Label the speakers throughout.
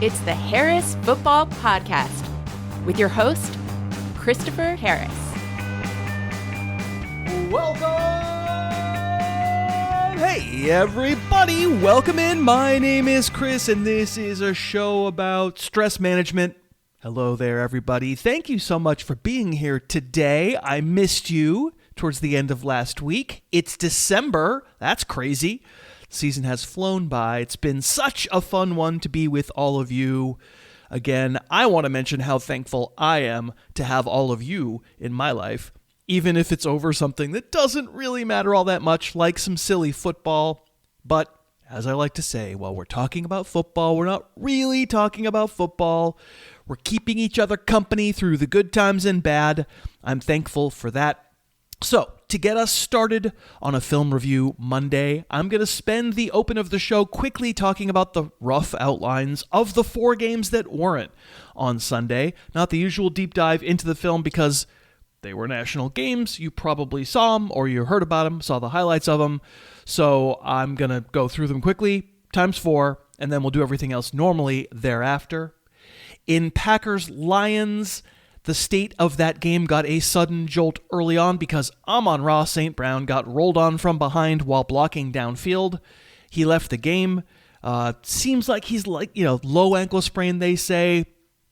Speaker 1: It's the Harris Football Podcast with your host, Christopher Harris.
Speaker 2: Welcome! Hey, everybody. Welcome in. My name is Chris, and this is a show about stress management. Hello there, everybody. Thank you so much for being here today. I missed you towards the end of last week. It's December. That's crazy. The season has flown by. It's been such a fun one to be with all of you. Again, I want to mention how thankful I am to have all of you in my life, even if it's over something that doesn't really matter all that much, like some silly football. But as I like to say, while we're talking about football, we're not really talking about football. We're keeping each other company through the good times and bad. I'm thankful for that. So, to get us started on a film review Monday, I'm going to spend the open of the show quickly talking about the rough outlines of the 4 games that weren't on Sunday. Not the usual deep dive into the film because they were national games. You probably saw them or you heard about them, saw the highlights of them. So I'm going to go through them quickly, times 4, and then we'll do everything else normally thereafter. In Packers-Lions, the state of that game got a sudden jolt early on because Amon-Ra St. Brown got rolled on from behind while blocking downfield. He left the game. Seems like he's low ankle sprain, they say.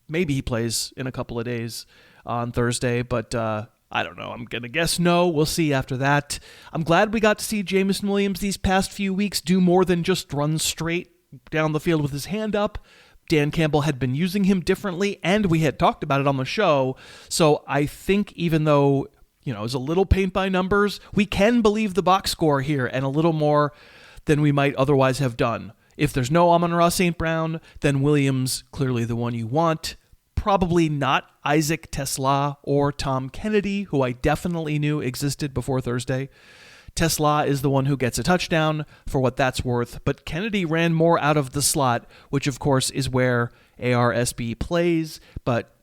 Speaker 2: Maybe he plays in a couple of days on Thursday, but I don't know. I'm going to guess no. We'll see after that. I'm glad we got to see Jameson Williams these past few weeks do more than just run straight down the field with his hand up. Dan Campbell had been using him differently, and we had talked about it on the show. So I think even though, it's a little paint by numbers, we can believe the box score here and a little more than we might otherwise have done. If there's no Amon-Ra St. Brown, then Williams, clearly the one you want. Probably not Isaac Tesla or Tom Kennedy, who I definitely knew existed before Thursday. Tesla is the one who gets a touchdown for what that's worth, but Kennedy ran more out of the slot, which of course is where ARSB plays, but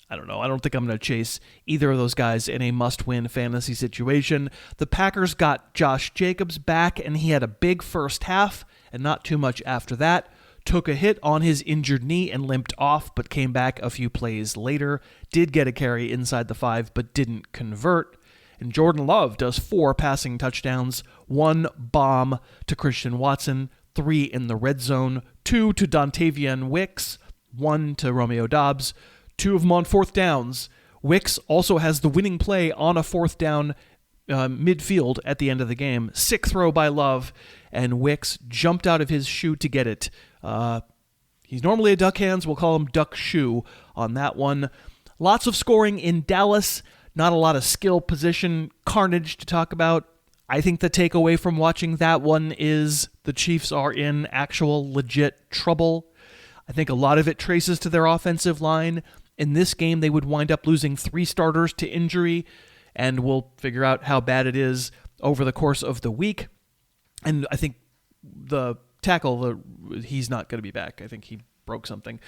Speaker 2: I don't know. I don't think I'm going to chase either of those guys in a must-win fantasy situation. The Packers got Josh Jacobs back, and he had a big first half, and not too much after that. Took a hit on his injured knee and limped off, but came back a few plays later. Did get a carry inside the 5, but didn't convert. And Jordan Love does 4 passing touchdowns, 1 bomb to Christian Watson, 3 in the red zone, 2 to Dontavian Wicks, 1 to Romeo Doubs, 2 of them on 4th downs. Wicks also has the winning play on a 4th down midfield at the end of the game. Sick throw by Love, and Wicks jumped out of his shoe to get it. He's normally a duck hands. We'll call him duck shoe on that one. Lots of scoring in Dallas. Not a lot of skill position carnage to talk about. I think the takeaway from watching that one is the Chiefs are in actual legit trouble. I think a lot of it traces to their offensive line. In this game, they would wind up losing 3 starters to injury, and we'll figure out how bad it is over the course of the week. And I think the tackle, he's not going to be back. I think he broke something.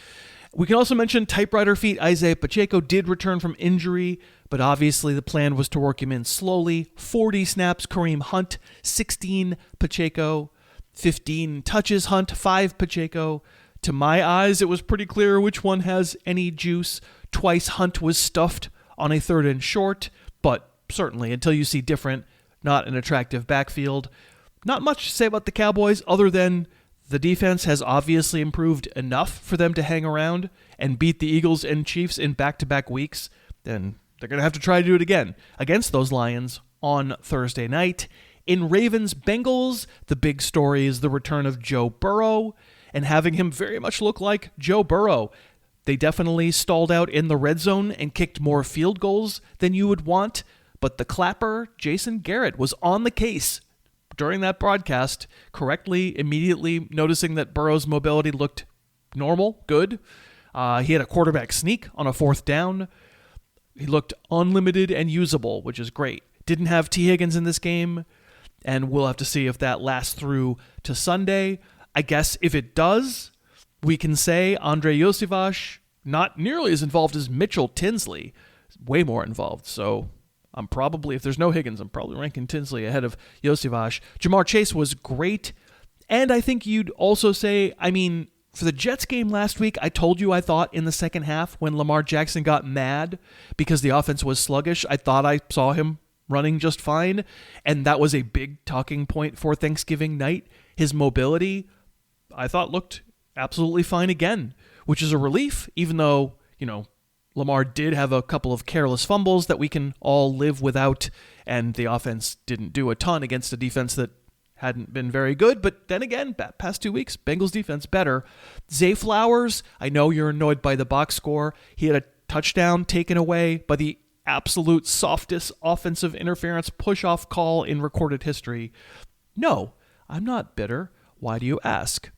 Speaker 2: We can also mention typewriter feet. Isaiah Pacheco did return from injury, but obviously the plan was to work him in slowly. 40 snaps, Kareem Hunt, 16 Pacheco, 15 touches Hunt, 5 Pacheco. To my eyes, it was pretty clear which one has any juice. Twice Hunt was stuffed on a 3rd and short, but certainly until you see different, not an attractive backfield. Not much to say about the Cowboys other than the defense has obviously improved enough for them to hang around and beat the Eagles and Chiefs in back-to-back weeks. Then they're going to have to try to do it again against those Lions on Thursday night. In Ravens-Bengals, the big story is the return of Joe Burrow and having him very much look like Joe Burrow. They definitely stalled out in the red zone and kicked more field goals than you would want, but the clapper, Jason Garrett, was on the case during that broadcast, correctly, immediately noticing that Burrow's mobility looked normal, good. He had a quarterback sneak on a 4th down. He looked unlimited and usable, which is great. Didn't have T. Higgins in this game, and we'll have to see if that lasts through to Sunday. I guess if it does, we can say Andre Iosivas, not nearly as involved as Mitchell Tinsley, way more involved, so I'm probably, if there's no Higgins, I'm probably ranking Tinsley ahead of Iosivas. Jamar Chase was great, and I think you'd also say, For the Jets game last week, I told you I thought in the second half when Lamar Jackson got mad because the offense was sluggish, I thought I saw him running just fine. And that was a big talking point for Thanksgiving night. His mobility, I thought, looked absolutely fine again, which is a relief, even though, Lamar did have a couple of careless fumbles that we can all live without, and the offense didn't do a ton against a defense that hadn't been very good. But then again, past 2 weeks, Bengals defense better. Zay Flowers, I know you're annoyed by the box score. He had a touchdown taken away by the absolute softest offensive interference push-off call in recorded history. No, I'm not bitter. Why do you ask?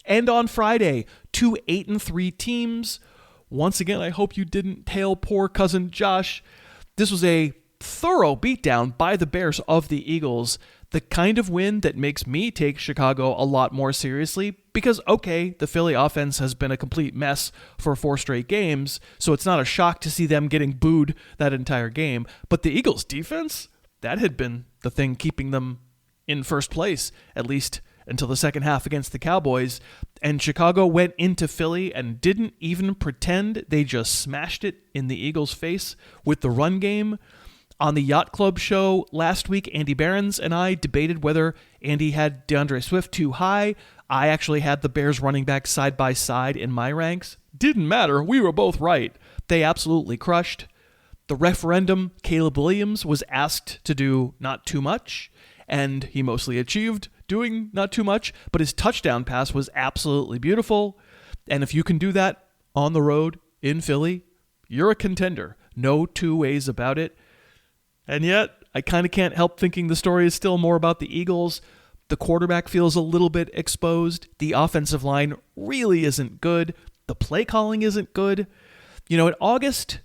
Speaker 2: And on Friday, 2 8-3 teams. Once again, I hope you didn't tail poor cousin Josh. This was a thorough beatdown by the Bears of the Eagles. The kind of win that makes me take Chicago a lot more seriously because, okay, the Philly offense has been a complete mess for 4 straight games, so it's not a shock to see them getting booed that entire game. But the Eagles' defense, that had been the thing keeping them in first place, at least until the second half against the Cowboys. And Chicago went into Philly and didn't even pretend. They just smashed it in the Eagles' face with the run game. On the Yacht Club show last week, Andy Behrens and I debated whether Andy had DeAndre Swift too high. I actually had the Bears running back side by side in my ranks. Didn't matter. We were both right. They absolutely crushed. The referendum, Caleb Williams was asked to do not too much, and he mostly achieved doing not too much, but his touchdown pass was absolutely beautiful. And if you can do that on the road in Philly, you're a contender. No two ways about it. And yet, I kind of can't help thinking the story is still more about the Eagles. The quarterback feels a little bit exposed. The offensive line really isn't good. The play calling isn't good. In August,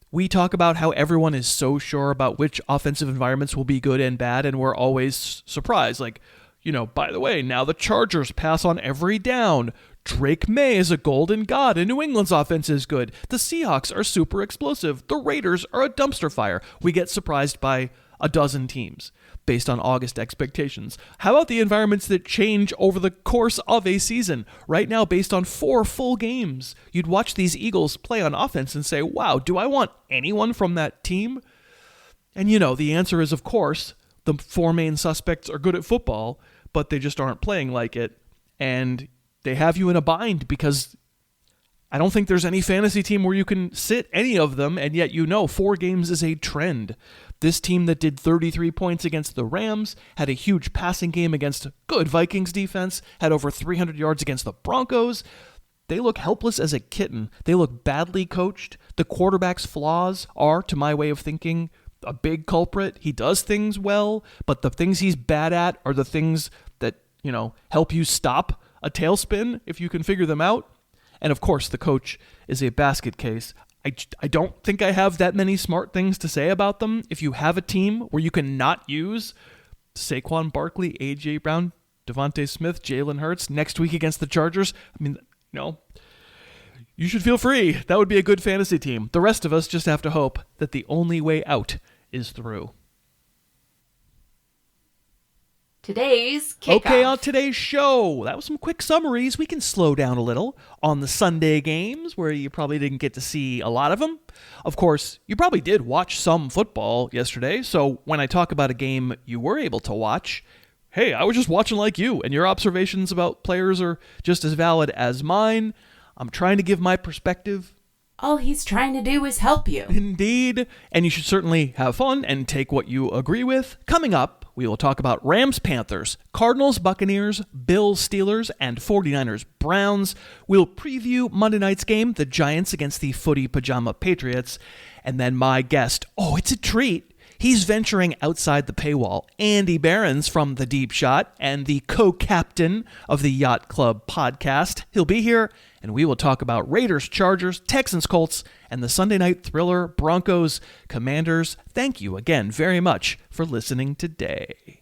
Speaker 2: we talk about how everyone is so sure about which offensive environments will be good and bad, and we're always surprised. By the way, now the Chargers pass on every down. Drake May is a golden god, and New England's offense is good. The Seahawks are super explosive. The Raiders are a dumpster fire. We get surprised by a dozen teams based on August expectations. How about the environments that change over the course of a season? Right now, based on 4 full games, you'd watch these Eagles play on offense and say, wow, do I want anyone from that team? And the answer is, of course, the 4 main suspects are good at football, but they just aren't playing like it. And they have you in a bind because I don't think there's any fantasy team where you can sit any of them, and yet 4 games is a trend. This team that did 33 points against the Rams, had a huge passing game against a good Vikings defense, had over 300 yards against the Broncos. They look helpless as a kitten. They look badly coached. The quarterback's flaws are, to my way of thinking, a big culprit. He does things well, but the things he's bad at are the things that, help you stop a tailspin if you can figure them out. And of course, the coach is a basket case. I don't think I have that many smart things to say about them. If you have a team where you can not use Saquon Barkley, A.J. Brown, Devontae Smith, Jalen Hurts next week against the Chargers, you should feel free. That would be a good fantasy team. The rest of us just have to hope that the only way out is through.
Speaker 1: Today's kickoff.
Speaker 2: Okay, on today's show, that was some quick summaries. We can slow down a little on the Sunday games where you probably didn't get to see a lot of them. Of course, you probably did watch some football yesterday, so when I talk about a game you were able to watch, hey, I was just watching like you, and your observations about players are just as valid as mine. I'm trying to give my perspective.
Speaker 1: All he's trying to do is help you.
Speaker 2: Indeed, and you should certainly have fun and take what you agree with. Coming up, we will talk about Rams-Panthers, Cardinals-Buccaneers, Bills-Steelers, and 49ers-Browns. We'll preview Monday night's game, the Giants against the Footy Pajama Patriots. And then my guest, it's a treat. He's venturing outside the paywall. Andy Behrens from The Deep Shot and the co-captain of the Yacht Club podcast. He'll be here, and we will talk about Raiders, Chargers, Texans, Colts, and the Sunday night thriller Broncos, Commanders. Thank you again very much for listening today.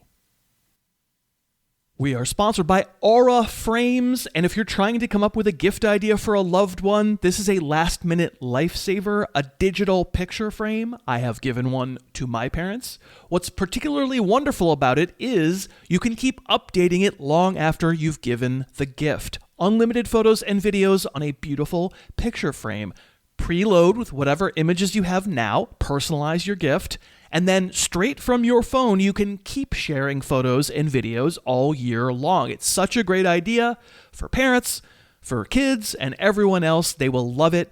Speaker 2: We are sponsored by Aura Frames, and if you're trying to come up with a gift idea for a loved one, this is a last-minute lifesaver, a digital picture frame. I have given one to my parents. What's particularly wonderful about it is you can keep updating it long after you've given the gift. unlimited photos and videos on a beautiful picture frame. Preload with whatever images you have now, personalize your gift, and then straight from your phone, you can keep sharing photos and videos all year long. It's such a great idea for parents, for kids, and everyone else. They will love it.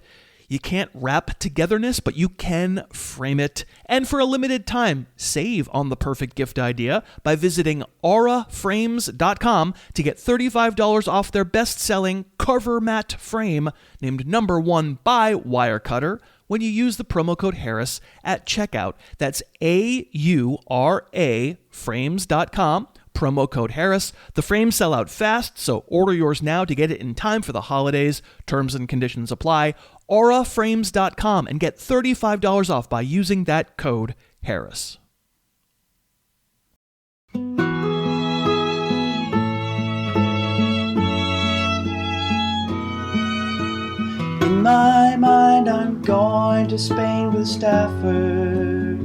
Speaker 2: You can't wrap togetherness, but you can frame it. And for a limited time, save on the perfect gift idea by visiting auraframes.com to get $35 off their best-selling cover mat frame named #1 by Wirecutter when you use the promo code Harris at checkout. That's AURA frames.com. Promo code Harris. The frames sell out fast, so order yours now to get it in time for the holidays. Terms and conditions apply. auraframes.com and get $35 off by using that code Harris.
Speaker 3: In my mind, I'm going to Spain with Stafford.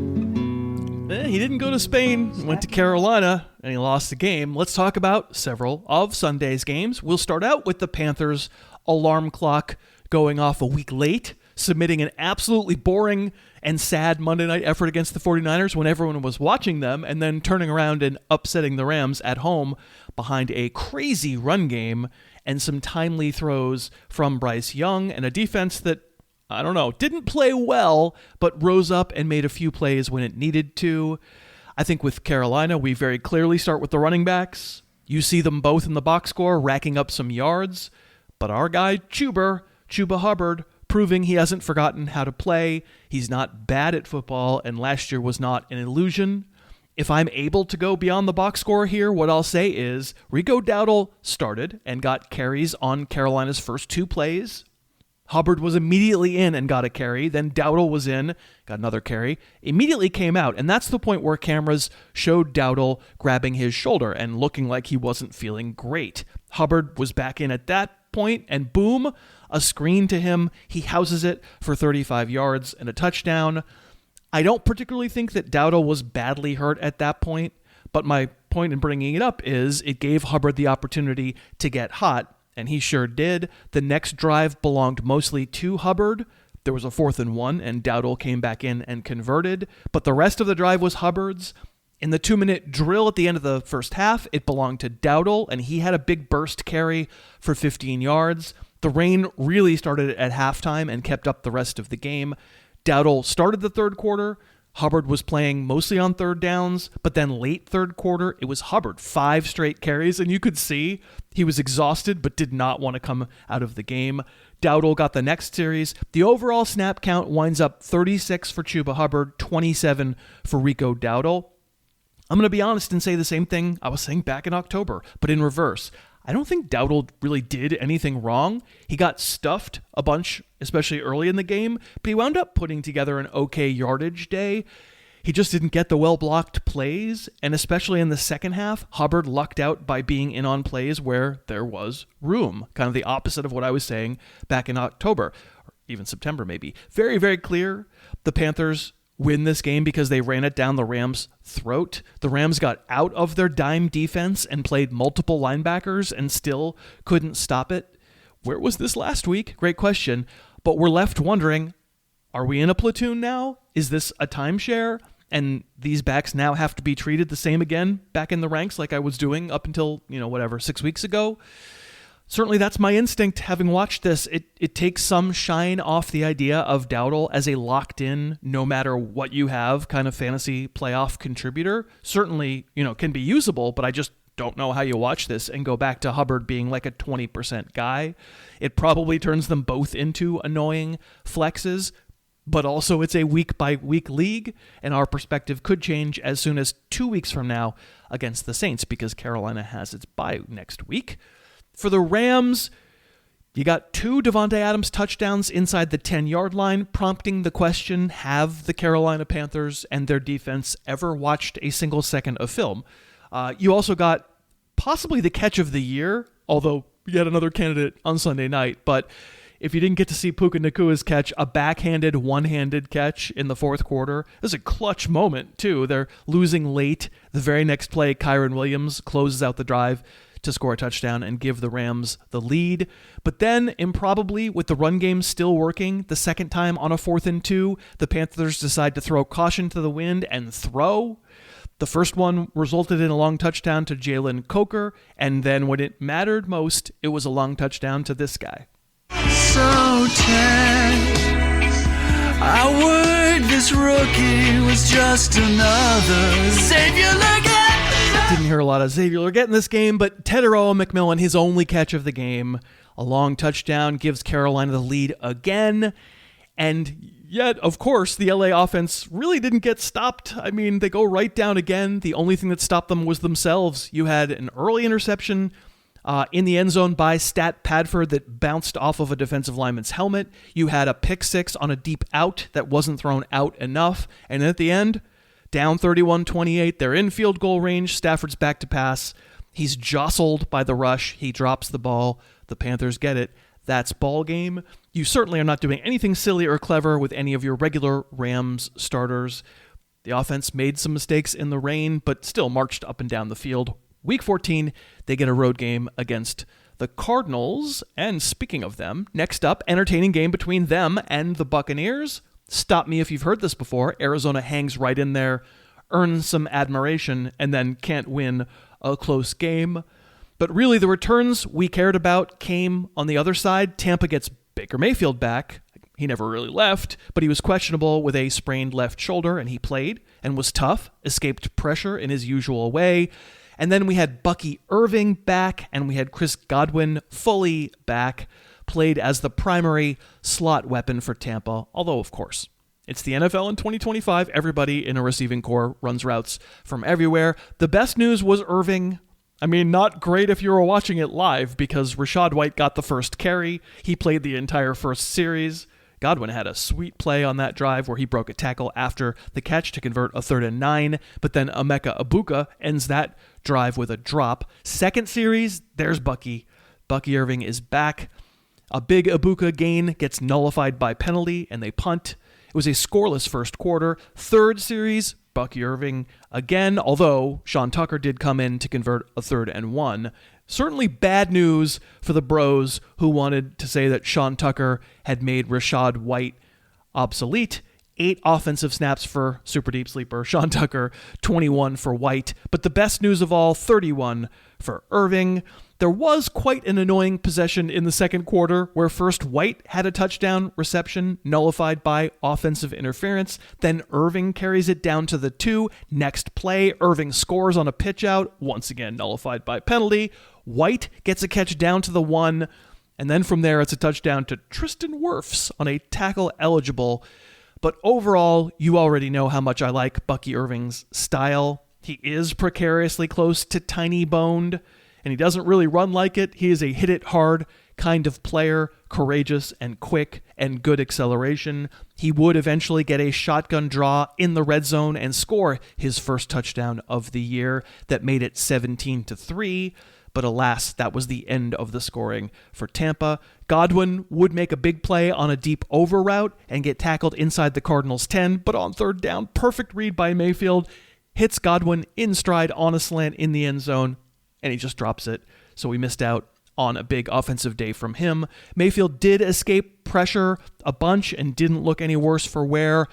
Speaker 2: He didn't go to Spain. He went to Carolina, and he lost the game. Let's talk about several of Sunday's games. We'll start out with the Panthers' alarm clock going off a week late, submitting an absolutely boring and sad Monday night effort against the 49ers when everyone was watching them, and then turning around and upsetting the Rams at home behind a crazy run game and some timely throws from Bryce Young and a defense that, I don't know, didn't play well, but rose up and made a few plays when it needed to. I think with Carolina, we very clearly start with the running backs. You see them both in the box score, racking up some yards. But our guy, Chuba Hubbard, proving he hasn't forgotten how to play. He's not bad at football, and last year was not an illusion. If I'm able to go beyond the box score here, what I'll say is Rico Dowdle started and got carries on Carolina's first 2 plays. Hubbard was immediately in and got a carry. Then Dowdle was in, got another carry, immediately came out. And that's the point where cameras showed Dowdle grabbing his shoulder and looking like he wasn't feeling great. Hubbard was back in at that point, and boom, a screen to him. He houses it for 35 yards and a touchdown. I don't particularly think that Dowdle was badly hurt at that point, but my point in bringing it up is it gave Hubbard the opportunity to get hot. And he sure did. The next drive belonged mostly to Hubbard. There was a 4th and 1, and Dowdle came back in and converted. But the rest of the drive was Hubbard's. In the 2-minute drill at the end of the first half, it belonged to Dowdle, and he had a big burst carry for 15 yards. The rain really started at halftime and kept up the rest of the game. Dowdle started the third quarter. Hubbard was playing mostly on third downs, but then late third quarter, it was Hubbard, 5 straight carries, and you could see he was exhausted but did not want to come out of the game. Dowdle got the next series. The overall snap count winds up 36 for Chuba Hubbard, 27 for Rico Dowdle. I'm going to be honest and say the same thing I was saying back in October, but in reverse. I don't think Dowdle really did anything wrong. He got stuffed a bunch, especially early in the game, but he wound up putting together an okay yardage day. He just didn't get the well-blocked plays, and especially in the second half, Hubbard lucked out by being in on plays where there was room, kind of the opposite of what I was saying back in October, or even September maybe. Very, very clear. The Panthers win this game because they ran it down the Rams' throat. The Rams got out of their dime defense and played multiple linebackers and still couldn't stop it. Where was this last week? Great question. But we're left wondering, are we in a platoon now? Is this a timeshare? And these backs now have to be treated the same again back in the ranks like I was doing up until, 6 weeks ago? Certainly that's my instinct having watched this. It takes some shine off the idea of Dowdle as a locked-in, no matter what you have, kind of fantasy playoff contributor. Certainly, can be usable, but I just don't know how you watch this and go back to Hubbard being like a 20% guy. It probably turns them both into annoying flexes, but also it's a week-by-week league, and our perspective could change as soon as 2 weeks from now against the Saints because Carolina has its bye next week. For the Rams, you got 2 Devontae Adams touchdowns inside the 10-yard line, prompting the question, have the Carolina Panthers and their defense ever watched a single second of film? You also got possibly the catch of the year, although yet another candidate on Sunday night. But if you didn't get to see Puka Nakua's catch, a backhanded, one-handed catch in the fourth quarter, this is a clutch moment, too. They're losing late. The very next play, Kyron Williams closes out the drive to score a touchdown and give the Rams the lead. But then, improbably, with the run game still working, the second time on a 4th and 2, the Panthers decide to throw caution to the wind and throw. The first one resulted in a long touchdown to Jalen Coker, and then when it mattered most, it was a long touchdown to this guy.
Speaker 4: So tense, I worried this rookie was just another Xavier Legette.
Speaker 2: Didn't hear a lot of Xavier Legette in this game, but Tetairoa McMillan, his only catch of the game, a long touchdown, gives Carolina the lead again. And yet, of course, the LA offense really didn't get stopped. I mean, they go right down again. The only thing that stopped them was themselves. You had an early interception in the end zone by Stat Padford that bounced off of a defensive lineman's helmet. You had a pick six on a deep out that wasn't thrown out enough. And at the end, down 31-28, they're in field goal range. Stafford's back to pass. He's jostled by the rush. He drops the ball. The Panthers get it. That's ball game. You certainly are not doing anything silly or clever with any of your regular Rams starters. The offense made some mistakes in the rain, but still marched up and down the field. Week 14, they get a road game against the Cardinals. And speaking of them, next up, entertaining game between them and the Buccaneers. Stop me if you've heard this before. Arizona hangs right in there, earns some admiration, and then can't win a close game. But really, the returns we cared about came on the other side. Tampa gets Baker Mayfield back. He never really left, but he was questionable with a sprained left shoulder, and he played and was tough, escaped pressure in his usual way. And then we had Bucky Irving back, and we had Chris Godwin fully back, played as the primary slot weapon for Tampa, although, of course, it's the NFL in 2025. Everybody in a receiving core runs routes from everywhere. The best news was Irving. I mean, not great if you were watching it live because Rachaad White got the first carry. He played the entire first series. Godwin had a sweet play on that drive where he broke a tackle after the catch to convert a 3rd and 9, but then Emeka Egbuka ends that drive with a drop. Second series, there's Bucky. Bucky Irving is back. A big Egbuka gain gets nullified by penalty, and they punt. It was a scoreless first quarter. Third series, Bucky Irving again, although Sean Tucker did come in to convert a 3rd and 1. Certainly bad news for the bros who wanted to say that Sean Tucker had made Rachaad White obsolete. 8 offensive snaps for Super Deep Sleeper Sean Tucker, 21 for White. But the best news of all, 31 for Irving. There was quite an annoying possession in the second quarter where first White had a touchdown reception nullified by offensive interference. Then Irving carries it down to the 2. Next play, Irving scores on a pitch out, once again nullified by penalty. White gets a catch down to the 1. And then from there, it's a touchdown to Tristan Wirfs on a tackle eligible. But overall, you already know how much I like Bucky Irving's style. He is precariously close to tiny boned, and he doesn't really run like it. He is a hit it hard kind of player, courageous and quick and good acceleration. He would eventually get a shotgun draw in the red zone and score his first touchdown of the year that made it 17-3. But alas, that was the end of the scoring for Tampa. Godwin would make a big play on a deep over route and get tackled inside the Cardinals' 10, but on third down, perfect read by Mayfield, hits Godwin in stride on a slant in the end zone, and he just drops it. So we missed out on a big offensive day from him. Mayfield did escape pressure a bunch and didn't look any worse for wear.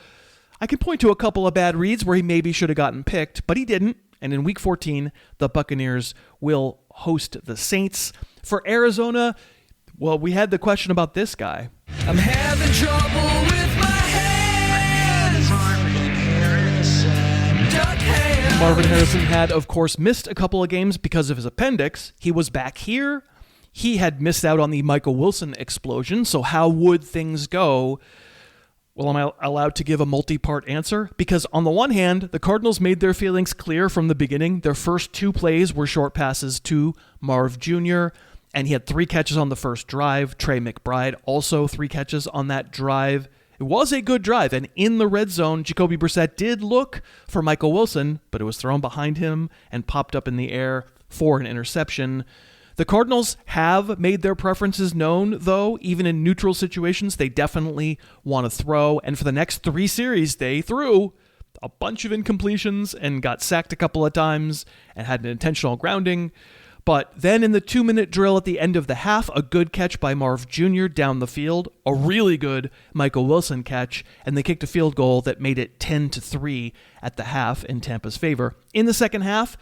Speaker 2: I can point to a couple of bad reads where he maybe should have gotten picked, but he didn't. And in Week 14, the Buccaneers will host the Saints. For Arizona, well, we had the question about this guy.
Speaker 4: I'm having trouble with my hands.
Speaker 2: Marvin Harrison had, of course, missed a couple of games because of his appendix. He was back here. He had missed out on the Michael Wilson explosion, so how would things go? Well, am I allowed to give a multi-part answer? Because on the one hand, the Cardinals made their feelings clear from the beginning. Their first 2 plays were short passes to Marv Jr., and he had 3 catches on the first drive. Trey McBride also 3 catches on that drive. It was a good drive, and in the red zone, Jacoby Brissett did look for Michael Wilson, but it was thrown behind him and popped up in the air for an interception. The Cardinals have made their preferences known, though. Even in neutral situations, they definitely want to throw. And for the next 3 series, they threw a bunch of incompletions and got sacked a couple of times and had an intentional grounding. But then in the 2-minute drill at the end of the half, a good catch by Marv Jr. down the field, a really good Michael Wilson catch, and they kicked a field goal that made it 10-3 at the half in Tampa's favor. In the second half,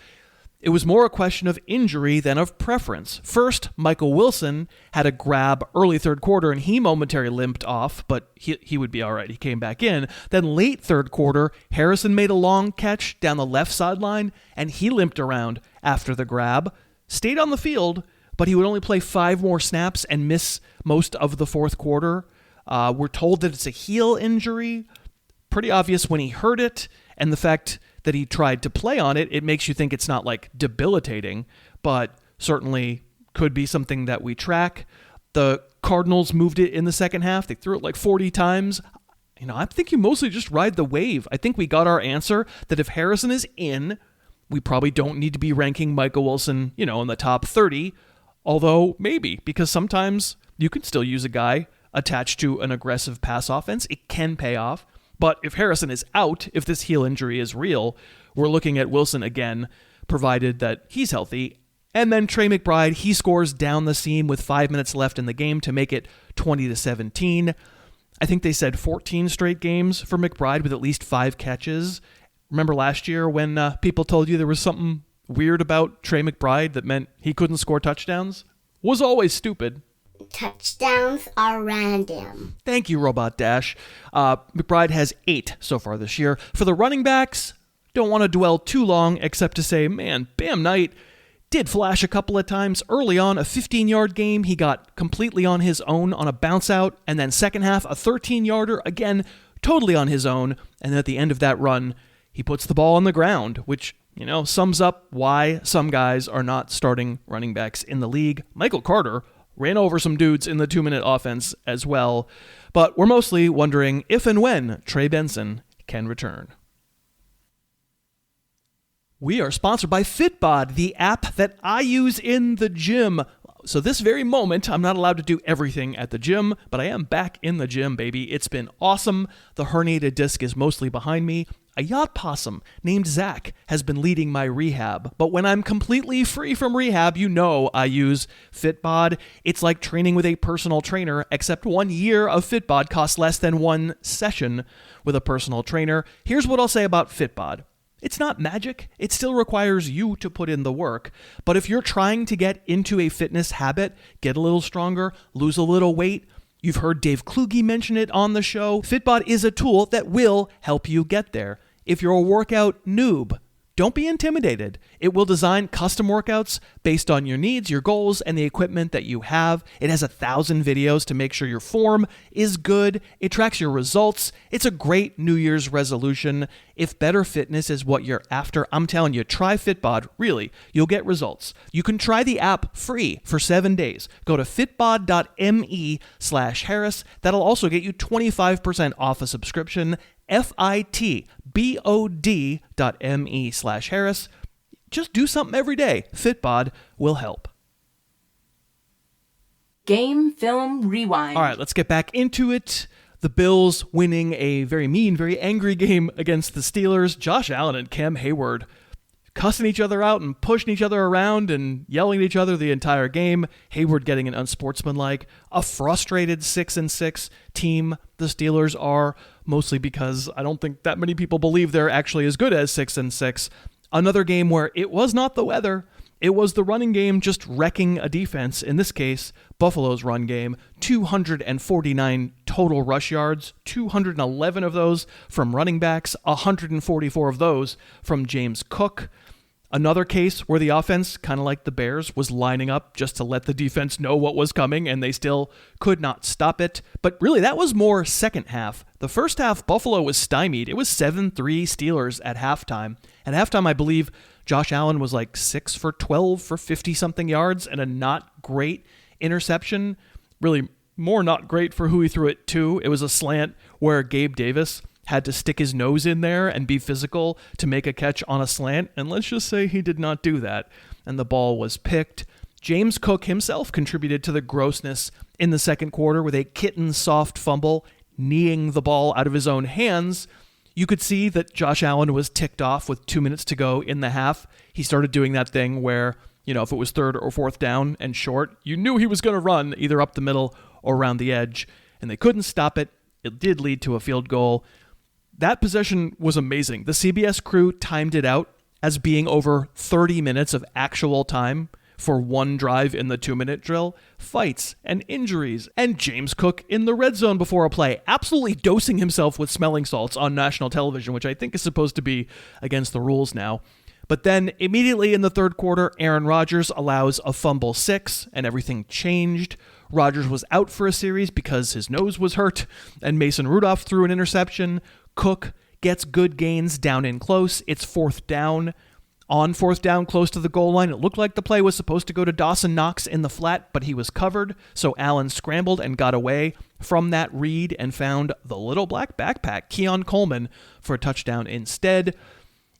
Speaker 2: it was more a question of injury than of preference. First, Michael Wilson had a grab early third quarter, and he momentarily limped off, but he would be all right. He came back in. Then late third quarter, Harrison made a long catch down the left sideline, and he limped around after the grab. Stayed on the field, but he would only play 5 more snaps and miss most of the fourth quarter. We're told that it's a heel injury. Pretty obvious when he heard it, and the fact that he tried to play on it, it makes you think it's not like debilitating, but certainly could be something that we track. The Cardinals moved it in the second half. They threw it like 40 times. I think you mostly just ride the wave. I think we got our answer that if Harrison is in, we probably don't need to be ranking Michael Wilson, in the top 30, although maybe, because sometimes you can still use a guy attached to an aggressive pass offense. It can pay off. But if Harrison is out, if this heel injury is real, we're looking at Wilson again, provided that he's healthy. And then Trey McBride, he scores down the seam with 5 minutes left in the game to make it 20-17. I think they said 14 straight games for McBride with at least 5 catches. Remember last year when people told you there was something weird about Trey McBride that meant he couldn't score touchdowns? Was always stupid.
Speaker 5: Touchdowns are random.
Speaker 2: Thank you, Robot Dash. McBride has 8 so far this year. For the running backs, don't want to dwell too long except to say, man, Bam Knight did flash a couple of times. Early on, a 15-yard game, he got completely on his own on a bounce out, and then second half, a 13-yarder, again, totally on his own, and then at the end of that run, he puts the ball on the ground, which, sums up why some guys are not starting running backs in the league. Michael Carter ran over some dudes in the 2-minute offense as well, but we're mostly wondering if and when Trey Benson can return. We are sponsored by Fitbod, the app that I use in the gym. So this very moment, I'm not allowed to do everything at the gym, but I am back in the gym, baby. It's been awesome. The herniated disc is mostly behind me. A yacht possum named Zach has been leading my rehab, but when I'm completely free from rehab, I use Fitbod. It's like training with a personal trainer, except 1 year of Fitbod costs less than 1 session with a personal trainer. Here's what I'll say about Fitbod. It's not magic. It still requires you to put in the work. But if you're trying to get into a fitness habit, get a little stronger, lose a little weight, you've heard Dave Kluge mention it on the show, Fitbod is a tool that will help you get there. If you're a workout noob, don't be intimidated. It will design custom workouts based on your needs, your goals, and the equipment that you have. It has 1,000 videos to make sure your form is good. It tracks your results. It's a great New Year's resolution. If better fitness is what you're after, I'm telling you, try Fitbod. Really, you'll get results. You can try the app free for 7 days. Go to fitbod.me/Harris. That'll also get you 25% off a subscription. fitbod.me/Harris. Just do something every day. Fitbod will help.
Speaker 1: Game Film Rewind.
Speaker 2: All right, let's get back into it. The Bills winning a very mean, very angry game against the Steelers. Josh Allen and Cam Hayward cussing each other out and pushing each other around and yelling at each other the entire game. Hayward getting an unsportsmanlike, a frustrated 6-6 team. The Steelers are, mostly because I don't think that many people believe they're actually as good as 6-6. Another game where it was not the weather. It was the running game just wrecking a defense. In this case, Buffalo's run game, 249 total rush yards, 211 of those from running backs, 144 of those from James Cook. Another case where the offense, kind of like the Bears, was lining up just to let the defense know what was coming, and they still could not stop it. But really, that was more second half. The first half, Buffalo was stymied. It was 7-3 Steelers at halftime. At halftime, I believe Josh Allen was like 6 for 12 for 50-something yards and a not great interception. Really, more not great for who he threw it to. It was a slant where Gabe Davis had to stick his nose in there and be physical to make a catch on a slant, and let's just say he did not do that, and the ball was picked. James Cook himself contributed to the grossness in the second quarter with a kitten-soft fumble, kneeing the ball out of his own hands. You could see that Josh Allen was ticked off with 2 minutes to go in the half. He started doing that thing where, if it was third or fourth down and short, you knew he was going to run either up the middle or around the edge, and they couldn't stop it. It did lead to a field goal. That possession was amazing. The CBS crew timed it out as being over 30 minutes of actual time for one drive in the 2-minute drill. Fights and injuries, and James Cook in the red zone before a play, absolutely dosing himself with smelling salts on national television, which I think is supposed to be against the rules now. But then immediately in the third quarter, Aaron Rodgers allows a fumble 6, and everything changed. Rodgers was out for a series because his nose was hurt, and Mason Rudolph threw an interception. Cook gets good gains down in close. It's fourth down. On fourth down, close to the goal line, it looked like the play was supposed to go to Dawson Knox in the flat, but he was covered, so Allen scrambled and got away from that read and found the little black backpack, Keon Coleman, for a touchdown instead.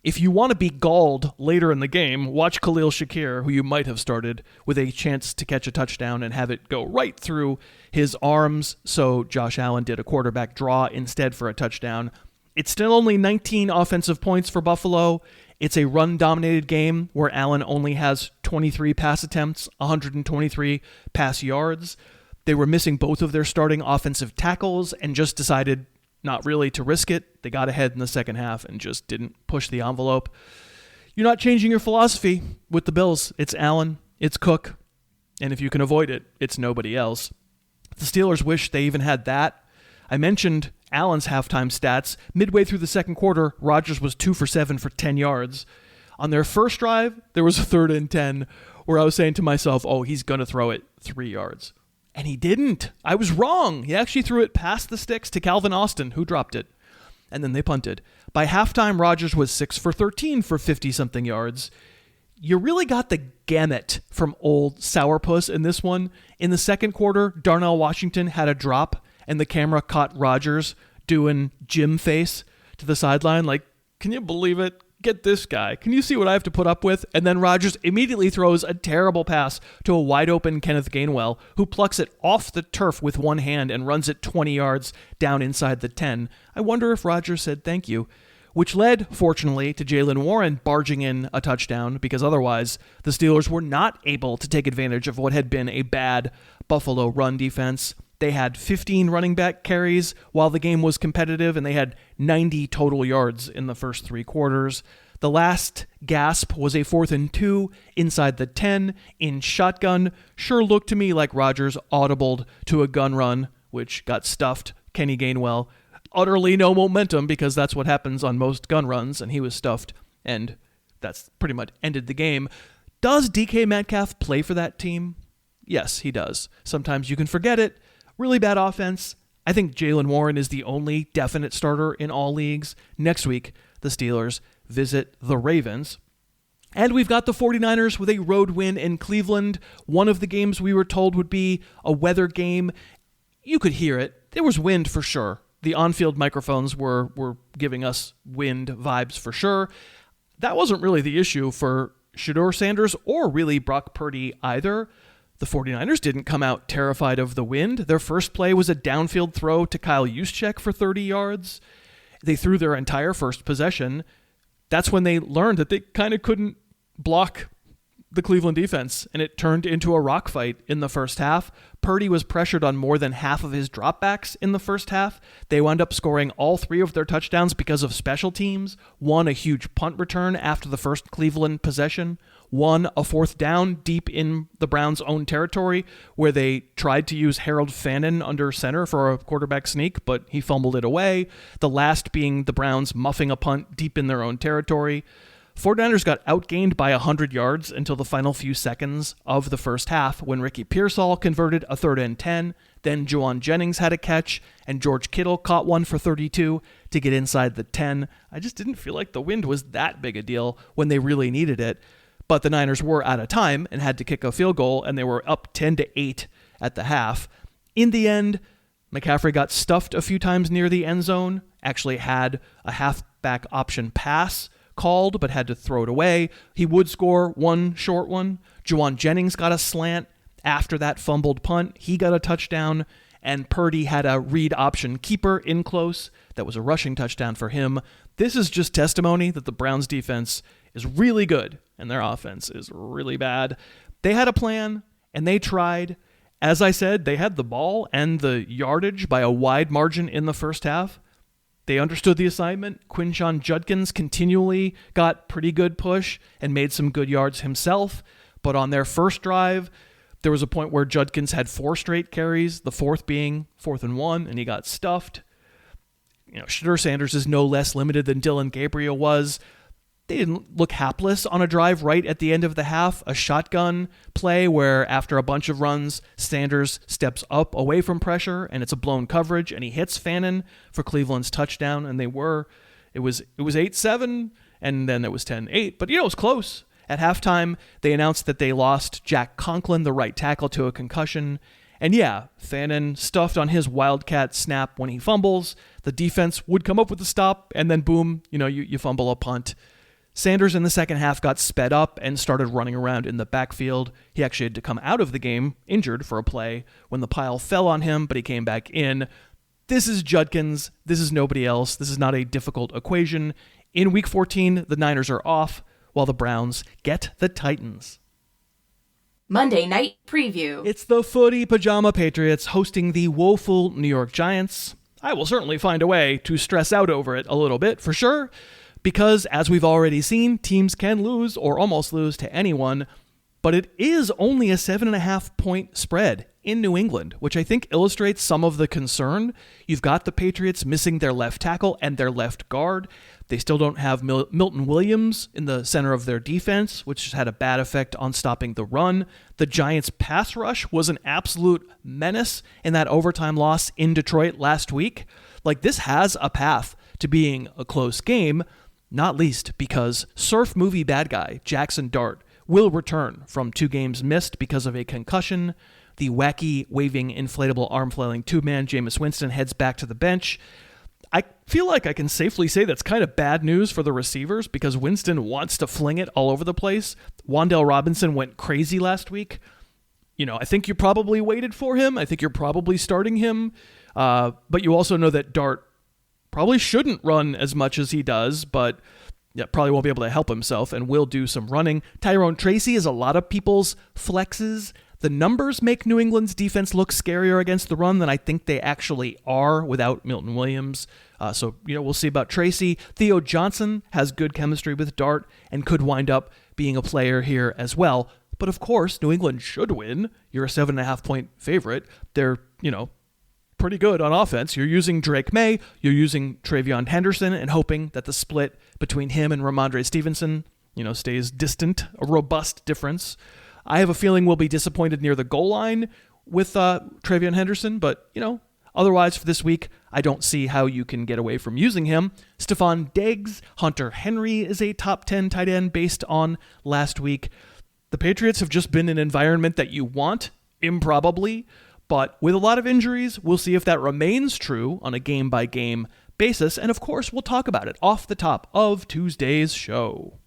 Speaker 2: If you want to be galled later in the game, watch Khalil Shakir, who you might have started, with a chance to catch a touchdown and have it go right through his arms, so Josh Allen did a quarterback draw instead for a touchdown. It's still only 19 offensive points for Buffalo. It's a run-dominated game where Allen only has 23 pass attempts, 123 pass yards. They were missing both of their starting offensive tackles and just decided not really to risk it. They got ahead in the second half and just didn't push the envelope. You're not changing your philosophy with the Bills. It's Allen, it's Cook, and if you can avoid it, it's nobody else. The Steelers wish they even had that. I mentioned Allen's halftime stats. Midway through the second quarter, Rodgers was 2 for 7 for 10 yards. On their first drive, there was a 3rd and 10 where I was saying to myself, oh, he's going to throw it 3 yards. And he didn't. I was wrong. He actually threw it past the sticks to Calvin Austin, who dropped it. And then they punted. By halftime, Rodgers was 6 for 13 for 50-something yards. You really got the gamut from old sourpuss in this one. In the second quarter, Darnell Washington had a drop, and the camera caught Rodgers doing Jim face to the sideline. Like, can you believe it? Get this guy. Can you see what I have to put up with? And then Rodgers immediately throws a terrible pass to a wide-open Kenneth Gainwell, who plucks it off the turf with one hand and runs it 20 yards down inside the 10. I wonder if Rodgers said thank you, which led, fortunately, to Jaylen Warren barging in a touchdown, because otherwise the Steelers were not able to take advantage of what had been a bad Buffalo run defense. They had 15 running back carries while the game was competitive, and they had 90 total yards in the first 3 quarters. The last gasp was a 4th and 2 inside the 10 in shotgun. Sure looked to me like Rodgers audibled to a gun run, which got stuffed. Kenny Gainwell, utterly no momentum, because that's what happens on most gun runs, and he was stuffed, and that's pretty much ended the game. Does DK Metcalf play for that team? Yes, he does. Sometimes you can forget it. Really bad offense. I think Jaylen Warren is the only definite starter in all leagues. Next week, the Steelers visit the Ravens. And we've got the 49ers with a road win in Cleveland. One of the games we were told would be a weather game. You could hear it. There was wind for sure. The on-field microphones were giving us wind vibes for sure. That wasn't really the issue for Shedeur Sanders or really Brock Purdy either. The 49ers didn't come out terrified of the wind. Their first play was a downfield throw to Kyle Juszczyk for 30 yards. They threw their entire first possession. That's when they learned that they kind of couldn't block the Cleveland defense, and it turned into a rock fight in the first half. Purdy was pressured on more than half of his dropbacks in the first half. They wound up scoring all 3 of their touchdowns because of special teams. One, a huge punt return after the first Cleveland possession. One, a 4th down deep in the Browns' own territory where they tried to use Harold Fannin under center for a quarterback sneak, but he fumbled it away. The last being the Browns muffing a punt deep in their own territory. 49ers got outgained by 100 yards until the final few seconds of the first half when Ricky Pearsall converted a 3rd and 10. Then Juwan Jennings had a catch, and George Kittle caught one for 32 to get inside the 10. I just didn't feel like the wind was that big a deal when they really needed it. But the Niners were out of time and had to kick a field goal, and they were up 10-8 at the half. In the end, McCaffrey got stuffed a few times near the end zone, actually had a halfback option pass called, but had to throw it away. He would score one short one. Juwan Jennings got a slant after that fumbled punt. He got a touchdown, and Purdy had a read option keeper in close. That was a rushing touchdown for him. This is just testimony that the Browns defense is really good, and their offense is really bad. They had a plan, and they tried. As I said, they had the ball and the yardage by a wide margin in the first half. They understood the assignment. Quinshon Judkins continually got pretty good push and made some good yards himself. But on their first drive, there was a point where Judkins had 4 straight carries, the fourth being 4th and 1, and he got stuffed. Shedeur Sanders is no less limited than Dylan Gabriel was. They didn't look hapless on a drive right at the end of the half, a shotgun play where after a bunch of runs, Sanders steps up away from pressure and it's a blown coverage and he hits Fannin for Cleveland's touchdown. And it was 8-7 and then it was 10-8, but it was close. At halftime, they announced that they lost Jack Conklin, the right tackle, to a concussion. And yeah, Fannin stuffed on his Wildcat snap when he fumbles. The defense would come up with the stop and then boom, you fumble a punt. Sanders in the second half got sped up and started running around in the backfield. He actually had to come out of the game injured for a play when the pile fell on him, but he came back in. This is Judkins. This is nobody else. This is not a difficult equation. In Week 14, the Niners are off while the Browns get the Titans.
Speaker 1: Monday Night Preview.
Speaker 2: It's the Footy Pajama Patriots hosting the woeful New York Giants. I will certainly find a way to stress out over it a little bit, for sure. Because, as we've already seen, teams can lose or almost lose to anyone, but it is only a 7.5-point spread in New England, which I think illustrates some of the concern. You've got the Patriots missing their left tackle and their left guard. They still don't have Milton Williams in the center of their defense, which had a bad effect on stopping the run. The Giants' pass rush was an absolute menace in that overtime loss in Detroit last week. This has a path to being a close game, not least because surf movie bad guy Jackson Dart will return from 2 games missed because of a concussion. The wacky, waving, inflatable, arm-flailing two-man Jameis Winston heads back to the bench. I feel like I can safely say that's kind of bad news for the receivers because Winston wants to fling it all over the place. Wan'Dale Robinson went crazy last week. I think you probably waited for him. I think you're probably starting him. But you also know that Dart probably shouldn't run as much as he does, but probably won't be able to help himself and will do some running. Tyrone Tracy is a lot of people's flexes. The numbers make New England's defense look scarier against the run than I think they actually are without Milton Williams. So we'll see about Tracy. Theo Johnson has good chemistry with Dart and could wind up being a player here as well. But of course, New England should win. You're a 7.5-point favorite. They're, pretty good on offense. You're using Drake May, you're using Travion Henderson, and hoping that the split between him and Ramondre Stevenson, stays distant, a robust difference. I have a feeling we'll be disappointed near the goal line with Travion Henderson, but, otherwise for this week, I don't see how you can get away from using him. Stephon Diggs, Hunter Henry is a top 10 tight end based on last week. The Patriots have just been an environment that you want, improbably, but with a lot of injuries, we'll see if that remains true on a game-by-game basis. And of course, we'll talk about it off the top of Tuesday's show.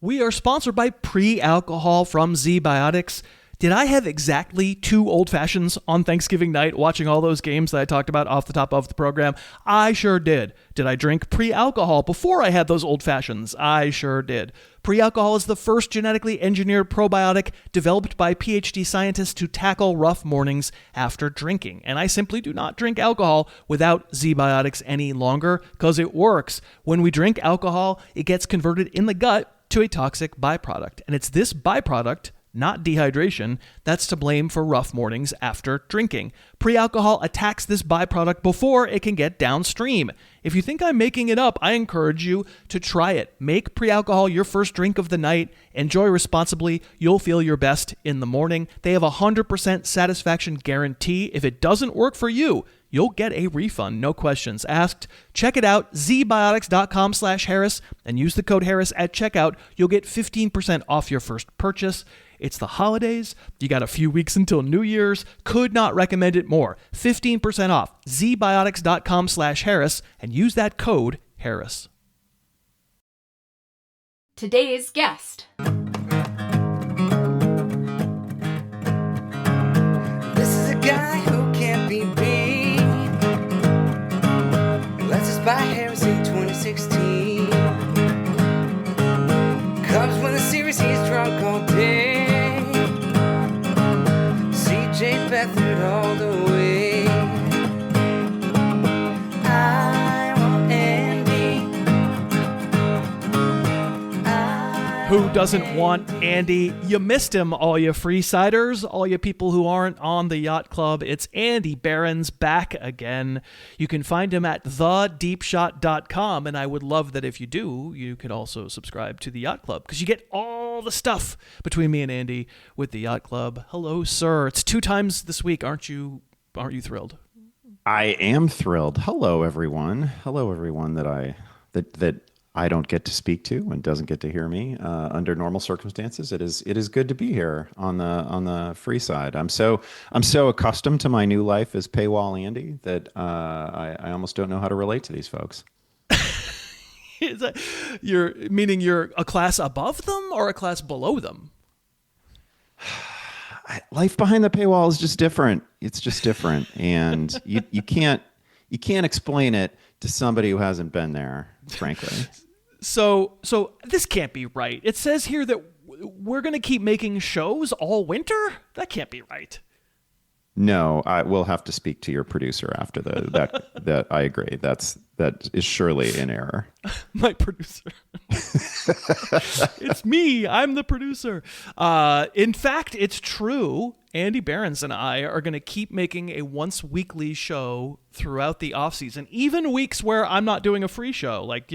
Speaker 2: We are sponsored by Pre-Alcohol from ZBiotics. Did I have exactly 2 old fashions on Thanksgiving night watching all those games that I talked about off the top of the program? I sure did. Did I drink pre-alcohol before I had those old fashions? I sure did. Pre-alcohol is the first genetically engineered probiotic developed by PhD scientists to tackle rough mornings after drinking. And I simply do not drink alcohol without ZBiotics any longer because it works. When we drink alcohol, it gets converted in the gut to a toxic byproduct. And it's this byproduct, not dehydration, that's to blame for rough mornings after drinking. Pre-alcohol attacks this byproduct before it can get downstream. If you think I'm making it up, I encourage you to try it. Make pre-alcohol your first drink of the night. Enjoy responsibly. You'll feel your best in the morning. They have a 100% satisfaction guarantee. If it doesn't work for you, you'll get a refund, no questions asked. Check it out, zbiotics.com/Harris, and use the code Harris at checkout. You'll get 15% off your first purchase. It's the holidays. You got a few weeks until New Year's. Could not recommend it more. 15% off, zbiotics.com/Harris, and use that code Harris.
Speaker 1: Today's guest.
Speaker 4: This is a guy who can't be beat. Let's us buy Harris in 2016. Series he's drunk all day. CJ Beathard all the way. I want Andy.
Speaker 2: Who doesn't want Andy? You missed him, all you Freesiders, all you people who aren't on the Yacht Club. It's Andy Behrens back again. You can find him at thedeepshot.com, and I would love that if you do, you could also subscribe to the Yacht Club, because you get all the stuff between me and Andy with the Yacht Club. Hello, sir. It's 2 times this week. Aren't you thrilled?
Speaker 6: I am thrilled. Hello, everyone. Hello, everyone that I don't get to speak to and doesn't get to hear me under normal circumstances. It is good to be here on the free side. I'm so accustomed to my new life as Paywall Andy that I almost don't know how to relate to these folks.
Speaker 2: Is that, meaning you're a class above them or a class below them?
Speaker 6: Life behind the paywall is just different. It's just different, and you can't explain it to somebody who hasn't been there, frankly.
Speaker 2: So this can't be right. It says here that we're going to keep making shows all winter? That can't be right.
Speaker 6: No, I will have to speak to your producer after that I agree. That is surely an error.
Speaker 2: My producer. It's me. I'm the producer. In fact, it's true. Andy Behrens and I are going to keep making a once weekly show throughout the off season, even weeks where I'm not doing a free show. Like,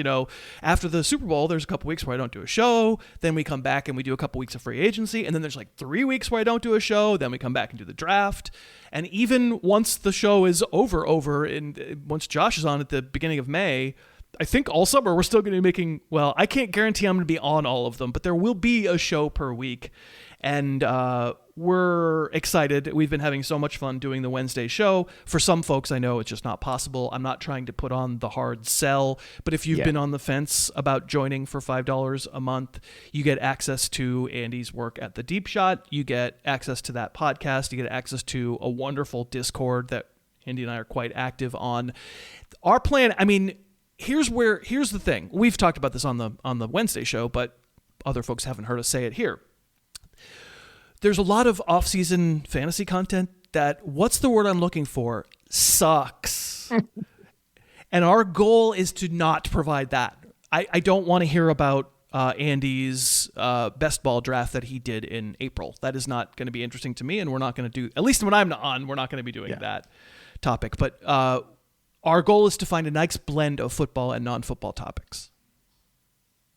Speaker 2: after the Super Bowl, there's a couple weeks where I don't do a show. Then we come back and we do a couple weeks of free agency. And then there's like 3 weeks where I don't do a show. Then we come back and do the draft. And even once the show is over, and once Josh is on at the beginning of May, I think all summer we're still going to be making, well, I can't guarantee I'm going to be on all of them, but there will be a show per week. And we're excited. We've been having so much fun doing the Wednesday show. For some folks, I know it's just not possible. I'm not trying to put on the hard sell, but if you've been on the fence about joining for $5 a month, you get access to Andy's work at the Deep Shot. You get access to that podcast. You get access to a wonderful Discord that Andy and I are quite active on. Our plan, here's the thing. We've talked about this on the Wednesday show, but other folks haven't heard us say it here. There's a lot of off-season fantasy content that, what's the word I'm looking for? Sucks. And our goal is to not provide that. I don't want to hear about Andy's best ball draft that he did in April. That is not going to be interesting to me, and we're not going to do, at least when I'm not on, we're not going to be doing that topic. But our goal is to find a nice blend of football and non-football topics.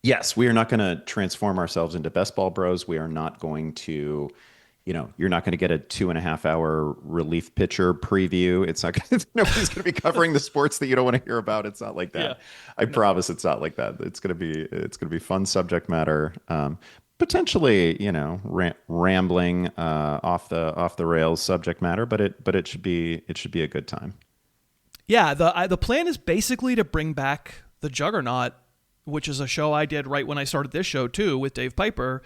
Speaker 6: Yes, we are not going to transform ourselves into best ball bros. We are not going to, you're not going to get a 2.5 hour relief pitcher preview. It's not going to, nobody's going to be covering the sports that you don't want to hear about. It's not like that. Yeah. I promise it's not like that. It's going to be fun subject matter. Potentially, rambling off the rails subject matter, but it should be a good time.
Speaker 2: Yeah, the plan is basically to bring back the Juggernaut, which is a show I did right when I started this show too with Dave Piper,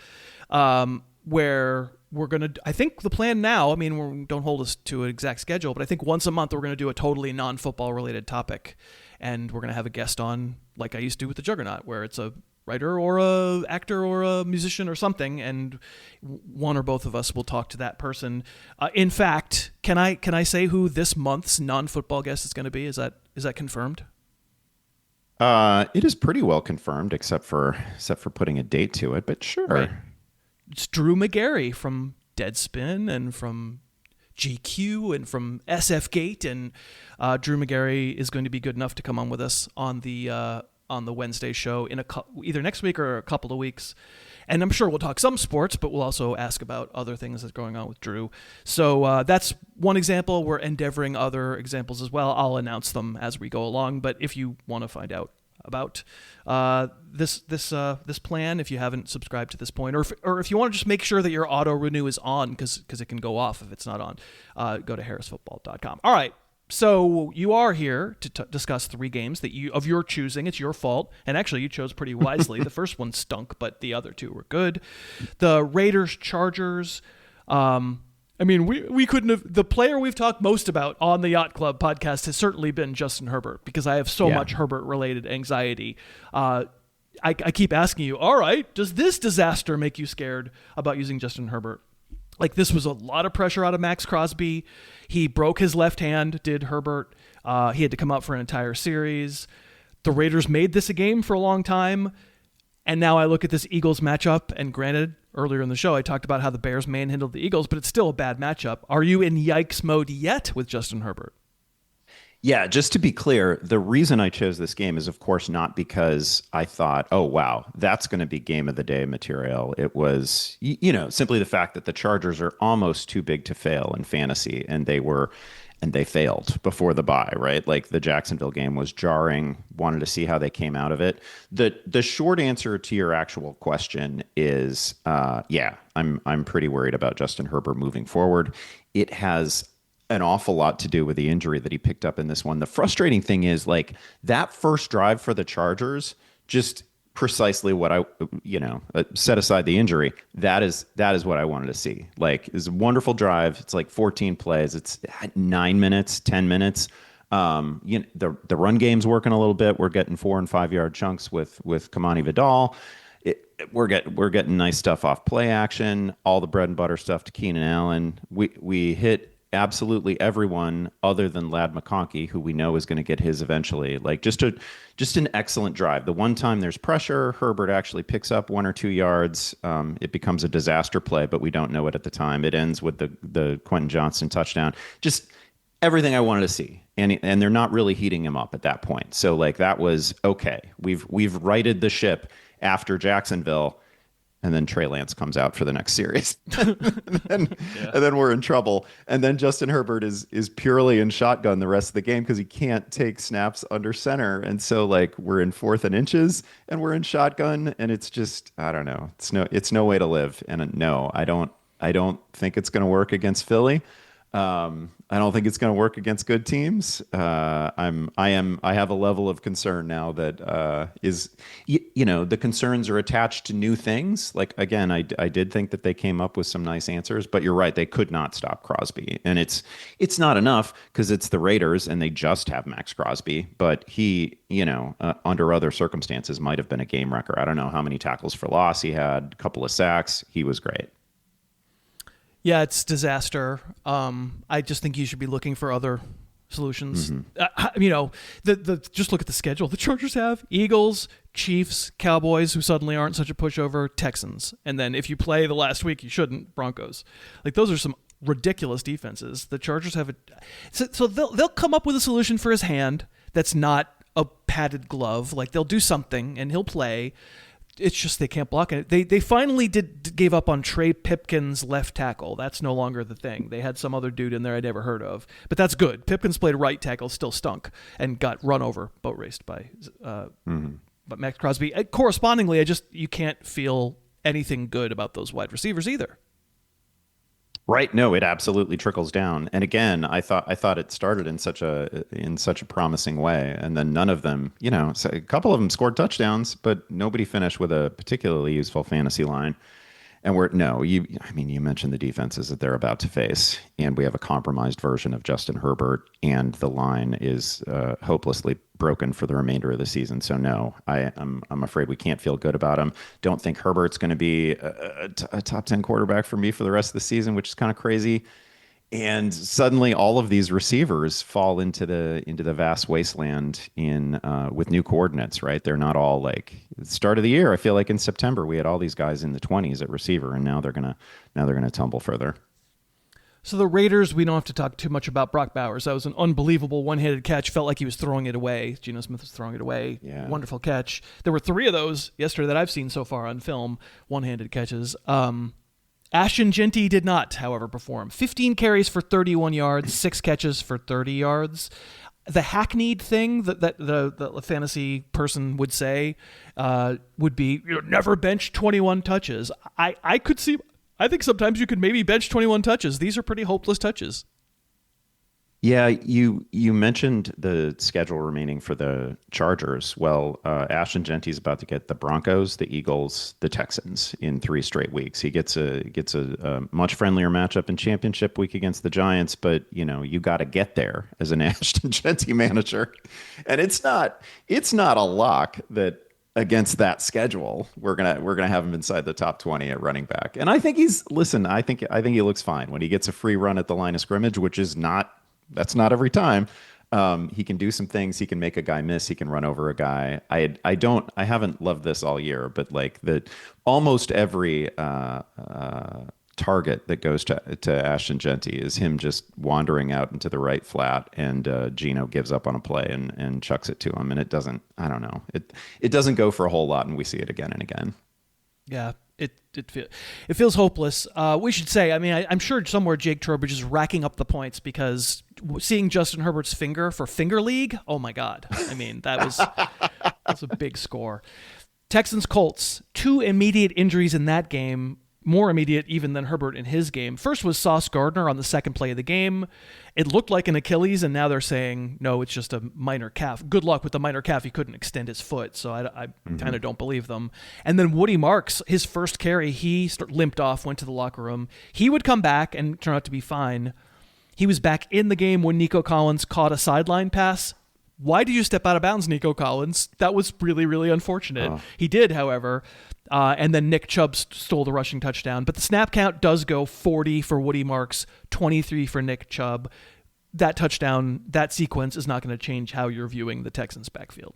Speaker 2: where we're going to, I think the plan now, don't hold us to an exact schedule, but I think once a month we're going to do a totally non-football related topic, and we're going to have a guest on like I used to do with the Juggernaut, where it's a writer or a actor or a musician or something, and one or both of us will talk to that person. In fact, can I say who this month's non-football guest is going to be? Is that confirmed?
Speaker 6: It is pretty well confirmed, except for putting a date to it, but sure.
Speaker 2: Right. It's Drew McGarry from Deadspin and from GQ and from SF Gate, and Drew McGarry is going to be good enough to come on with us on the Wednesday show in either next week or a couple of weeks. And I'm sure we'll talk some sports, but we'll also ask about other things that's going on with Drew. So that's one example. We're endeavoring other examples as well. I'll announce them as we go along. But if you want to find out about this plan, if you haven't subscribed to this point, or if you want to just make sure that your auto renew is on, because it can go off if it's not on, go to harrisfootball.com. All right. So you are here to discuss 3 games that of your choosing. It's your fault. And actually, you chose pretty wisely. The first one stunk, but the other 2 were good. The Raiders-Chargers. We couldn't have... The player we've talked most about on the Yacht Club podcast has certainly been Justin Herbert, because I have so much Herbert-related anxiety. I keep asking you, all right, does this disaster make you scared about using Justin Herbert? Like, this was a lot of pressure out of Max Crosby. He broke his left hand, did Herbert. He had to come out for an entire series. The Raiders made this a game for a long time. And now I look at this Eagles matchup, and granted, earlier in the show, I talked about how the Bears manhandled the Eagles, but it's still a bad matchup. Are you in yikes mode yet with Justin Herbert?
Speaker 6: Yeah, just to be clear, the reason I chose this game is, of course, not because I thought, oh, wow, that's going to be game of the day material. It was, simply the fact that the Chargers are almost too big to fail in fantasy, and they failed before the bye, right? Like, the Jacksonville game was jarring, wanted to see how they came out of it. The short answer to your actual question is, I'm pretty worried about Justin Herbert moving forward. It has an awful lot to do with the injury that he picked up in this one. The frustrating thing is, like, that first drive for the Chargers, just precisely what set aside the injury. That is what I wanted to see. Like, it's a wonderful drive. It's like 14 plays. It's 9 minutes, 10 minutes. The run game's working a little bit. We're getting 4 and 5 yard chunks with Kamani Vidal. We're getting nice stuff off play action, all the bread and butter stuff to Keenan Allen. We hit absolutely everyone other than Ladd McConkey, who we know is going to get his eventually. Like, just an excellent drive. The one time there's pressure, Herbert actually picks up 1 or 2 yards. It becomes a disaster play, but we don't know it at the time. It ends with the Quentin Johnston touchdown. Just everything I wanted to see. And they're not really heating him up at that point. So, like, that was okay. We've righted the ship after Jacksonville. And then Trey Lance comes out for the next series. and then we're in trouble. And then Justin Herbert is purely in shotgun the rest of the game because he can't take snaps under center. And so, like, we're in 4th and inches and we're in shotgun, and it's just, I don't know. It's no way to live. And no, I don't think it's going to work against Philly. I don't think it's going to work against good teams. I have a level of concern now that the concerns are attached to new things. Like, again, I did think that they came up with some nice answers, but you're right, they could not stop Crosby, and it's not enough because it's the Raiders and they just have Max Crosby. But he, under other circumstances, might have been a game wrecker. I don't know how many tackles for loss he had, a couple of sacks. He was great.
Speaker 2: Yeah, it's disaster. I just think you should be looking for other solutions. Just look at the schedule. The Chargers have Eagles, Chiefs, Cowboys, who suddenly aren't such a pushover, Texans. And then if you play the last week, you shouldn't, Broncos. Like, those are some ridiculous defenses. The Chargers have so they'll come up with a solution for his hand that's not a padded glove. Like, they'll do something and he'll play. It's just they can't block it. They finally gave up on Trey Pipkins left tackle. That's no longer the thing. They had some other dude in there I'd never heard of, but that's good. Pipkins played right tackle, still stunk, and got run over, boat raced by but Max Crosby. Correspondingly, you can't feel anything good about those wide receivers either.
Speaker 6: Right. No, it absolutely trickles down. And again, I thought it started in such a promising way. And then none of them, so a couple of them scored touchdowns, but nobody finished with a particularly useful fantasy line. And you mentioned the defenses that they're about to face, and we have a compromised version of Justin Herbert, and the line is hopelessly broken for the remainder of the season. So no, I'm afraid we can't feel good about him. Don't think Herbert's going to be a top 10 quarterback for me for the rest of the season, which is kind of crazy. And suddenly all of these receivers fall into the vast wasteland with new coordinates, right? They're not all like start of the year. I feel like in September we had all these guys in the 20s at receiver, and now they're gonna tumble further.
Speaker 2: So the Raiders, we don't have to talk too much about Brock Bowers. That was an unbelievable one-handed catch. Felt like he was throwing it away. Geno Smith was throwing it away.
Speaker 6: Yeah.
Speaker 2: Wonderful catch. There were 3 of those yesterday that I've seen so far on film, one-handed catches. Ashton Jeanty did not, however, perform. 15 carries for 31 yards, 6 catches for 30 yards. The hackneyed thing that the fantasy person would say would be, never bench 21 touches. I could see. I think sometimes you could maybe bench 21 touches. These are pretty hopeless touches.
Speaker 6: Yeah, you mentioned the schedule remaining for the Chargers. Well, Ashton Jeanty's about to get the Broncos, the Eagles, the Texans in 3 straight weeks. He gets a much friendlier matchup in championship week against the Giants, but you got to get there as an Ashton Jeanty manager, and it's not a lock that against that schedule, we're gonna have him inside the top 20 at running back. And I think I think he looks fine when he gets a free run at the line of scrimmage, which is not that's not every time. He can do some things. He can make a guy miss. He can run over a guy. I haven't loved this all year, but like almost every target that goes to Ashton Genty is him just wandering out into the right flat, and Gino gives up on a play and chucks it to him, and I don't know, it doesn't go for a whole lot, and we see it again and again.
Speaker 2: Yeah, it feels hopeless. We should say, I mean, I'm sure somewhere Jake Trowbridge is racking up the points, because seeing Justin Herbert's finger for Finger League, oh my God. I mean, that's a big score. Texans Colts, 2 immediate injuries in that game, more immediate even than Herbert in his game. First was Sauce Gardner on the second play of the game. It looked like an Achilles, and now they're saying, no, it's just a minor calf. Good luck with the minor calf. He couldn't extend his foot, so I kind of don't believe them. And then Woody Marks, his first carry, he limped off, went to the locker room. He would come back and turn out to be fine. He was back in the game when Nico Collins caught a sideline pass. Why did you step out of bounds, Nico Collins? That was really, really unfortunate. Oh. He did, however. And then Nick Chubb stole the rushing touchdown. But the snap count does go 40 for Woody Marks, 23 for Nick Chubb. That touchdown, that sequence is not going to change how you're viewing the Texans backfield.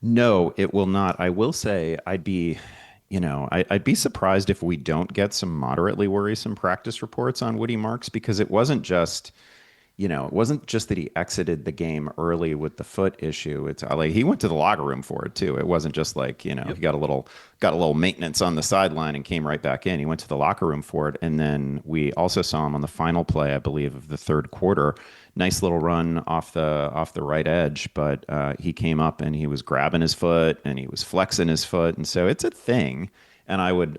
Speaker 6: No, it will not. I will say I'd be surprised if we don't get some moderately worrisome practice reports on Woody Marks, because it wasn't just that he exited the game early with the foot issue. It's like he went to the locker room for it too. It wasn't just like, he got a little maintenance on the sideline and came right back in. He went to the locker room for it. And then we also saw him on the final play, I believe, of the third quarter. Nice little run off the right edge, but he came up and he was grabbing his foot and he was flexing his foot. And so it's a thing. And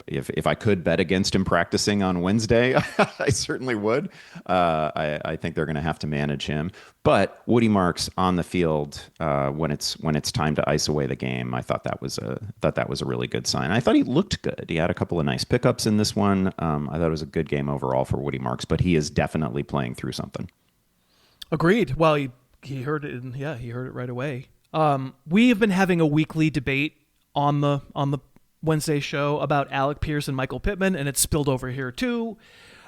Speaker 6: if I could bet against him practicing on Wednesday, I certainly would. I think they're going to have to manage him. But Woody Marks on the field when it's time to ice away the game, I thought that was a really good sign. I thought he looked good. He had a couple of nice pickups in this one. I thought it was a good game overall for Woody Marks, but he is definitely playing through something.
Speaker 2: Agreed. Well, he heard it, and he heard it right away. We have been having a weekly debate on the Wednesday show about Alec Pierce and Michael Pittman, and it spilled over here too.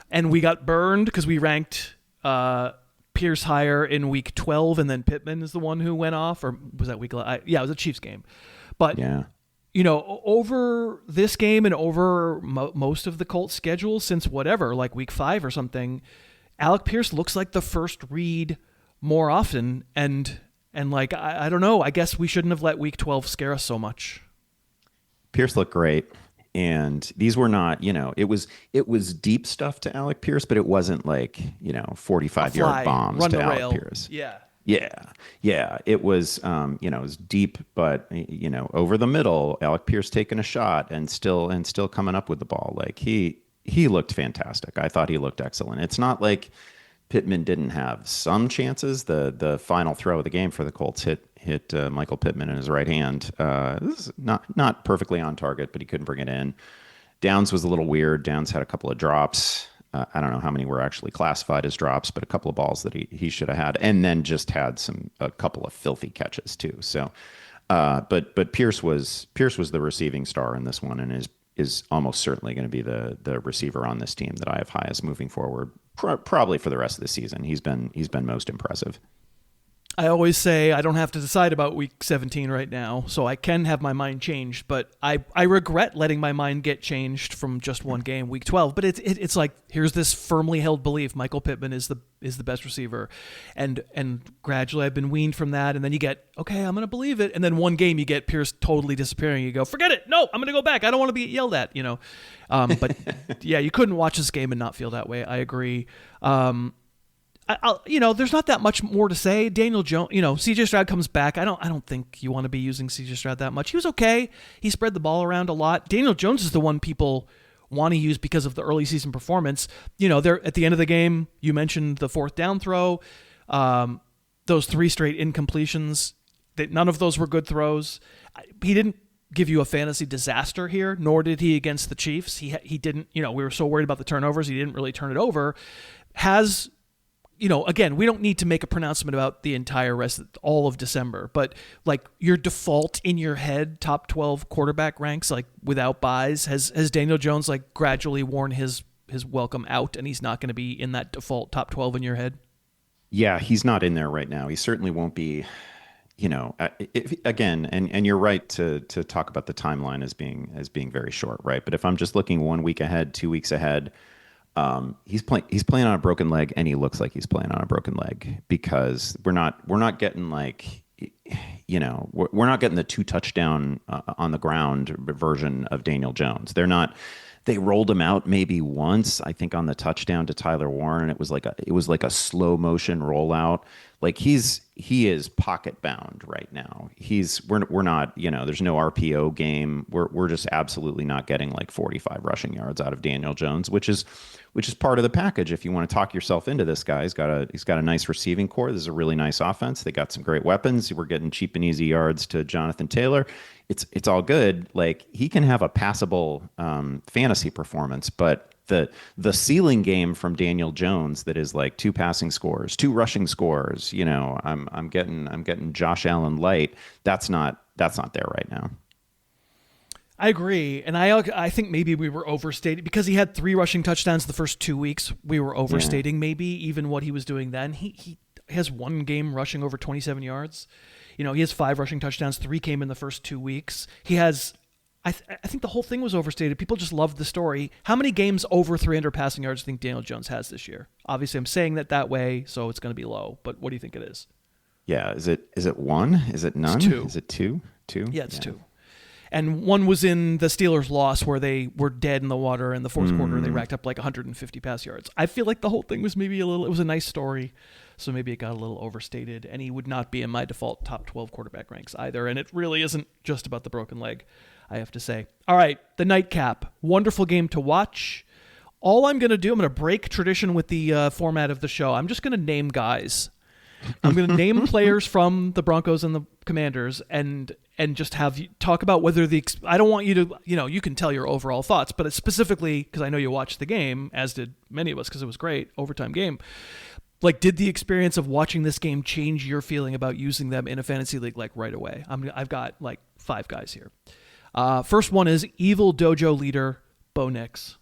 Speaker 2: And we got burned because we ranked Pierce higher in week 12, and then Pittman is the one who went off, or was that week? It was a Chiefs game. But over this game and over most of the Colts schedule since like week 5 or something, Alec Pierce looks like the first read more often, and like I don't know. I guess we shouldn't have let week 12 scare us so much.
Speaker 6: Pierce looked great, and these were not, it was deep stuff to Alec Pierce, but it wasn't like, 45-yard bombs to Alec Pierce.
Speaker 2: Yeah.
Speaker 6: It was, it was deep, but over the middle, Alec Pierce taking a shot and still coming up with the ball. Like he looked fantastic. I thought he looked excellent. It's not like Pittman didn't have some chances. The final throw of the game for the Colts hit Michael Pittman in his right hand. This is not perfectly on target, but he couldn't bring it in. Downs was a little weird. Downs had a couple of drops. I don't know how many were actually classified as drops, but a couple of balls that he should have had, and then just had a couple of filthy catches too. So, but Pierce was the receiving star in this one, and is almost certainly going to be the receiver on this team that I have highest moving forward, probably for the rest of the season. He's been most impressive.
Speaker 2: I always say I don't have to decide about week 17 right now, so I can have my mind changed, but I regret letting my mind get changed from just one game, week 12. But it's like, here's this firmly held belief: Michael Pittman is the best receiver, and gradually I've been weaned from that, and then you get, okay, I'm gonna believe it, and then one game you get Pierce totally disappearing. You go, forget it, no, I'm gonna go back. I don't want to be yelled at, But yeah, you couldn't watch this game and not feel that way. I agree. There's not that much more to say. Daniel Jones, CJ Stroud comes back. I don't think you want to be using CJ Stroud that much. He was okay. He spread the ball around a lot. Daniel Jones is the one people want to use because of the early season performance. They're at the end of the game. You mentioned the 4th down throw, those 3 straight incompletions. None of those were good throws. He didn't give you a fantasy disaster here, nor did he against the Chiefs. He didn't. We were so worried about the turnovers. He didn't really turn it over. Has again, we don't need to make a pronouncement about the entire all of December, but like your default in your head top 12 quarterback ranks, like without buys, has Daniel Jones like gradually worn his welcome out, and he's not going to be in that default top 12 in your head?
Speaker 6: Yeah, he's not in there right now. He certainly won't be. Again, and you're right to talk about the timeline as being very short, right? But if I'm just looking 1 week ahead, 2 weeks ahead. He's playing on a broken leg, and he looks like he's playing on a broken leg, because we're not getting like, we're not getting the 2 touchdown on the ground version of Daniel Jones. They rolled him out maybe once, I think, on the touchdown to Tyler Warren. It was like a slow motion rollout. Like he is pocket bound right now. We're not, there's no RPO game. We're just absolutely not getting like 45 rushing yards out of Daniel Jones, which is part of the package. If you want to talk yourself into this guy, he's got a nice receiving core. This is a really nice offense. They got some great weapons. We're getting cheap and easy yards to Jonathan Taylor. It's all good. Like, he can have a passable fantasy performance, but the ceiling game from Daniel Jones that is like 2 passing scores, 2 rushing scores, I'm getting Josh Allen light. That's not there right now.
Speaker 2: I agree, and I think maybe we were overstating, because he had 3 rushing touchdowns the first 2 weeks. We were overstating maybe even what he was doing then. He has 1 game rushing over 27 yards. He has 5 rushing touchdowns. 3 came in the first 2 weeks. He has. I think the whole thing was overstated. People just loved the story. How many games over 300 passing yards do you think Daniel Jones has this year? Obviously, I'm saying that way, so it's going to be low. But what do you think it is?
Speaker 6: Yeah, is it 1? Is it none?
Speaker 2: It's 2.
Speaker 6: Is it 2? 2?
Speaker 2: Yeah, it's 2. And 1 was in the Steelers' loss, where they were dead in the water in the fourth quarter. They racked up like 150 pass yards. I feel like the whole thing was maybe it was a nice story, so maybe it got a little overstated. And he would not be in my default top 12 quarterback ranks either. And it really isn't just about the broken leg, I have to say. All right, the nightcap. Wonderful game to watch. All I'm going to do, I'm going to break tradition with the format of the show. I'm just going to name guys. I'm going to name players from the Broncos and the Commanders, and just have you talk about whether I don't want you to, you can tell your overall thoughts, but it's specifically because I know you watched the game, as did many of us, because it was great, overtime game. Like, did the experience of watching this game change your feeling about using them in a fantasy league, like, right away? I've got like 5 guys here. First one is evil dojo leader Bo Nix.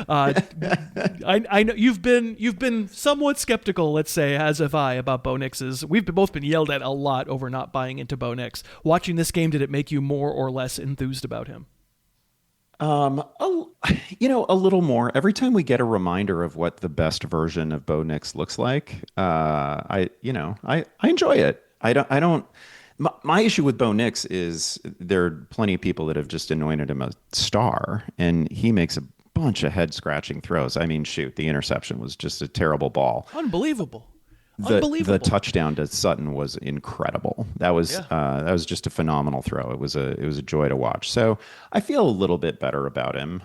Speaker 2: I know you've been somewhat skeptical, let's say, as have I, about Bo Nix's. We've both been yelled at a lot over not buying into Bo Nix. Watching this game, did it make you more or less enthused about him?
Speaker 6: A little more. Every time we get a reminder of what the best version of Bo Nix looks like, I enjoy it. I don't. My issue with Bo Nix is there are plenty of people that have just anointed him a star, and he makes a bunch of head-scratching throws. I mean, shoot, the interception was just a terrible ball.
Speaker 2: Unbelievable.
Speaker 6: The touchdown to Sutton was incredible. That was just a phenomenal throw. It was a joy to watch. So I feel a little bit better about him.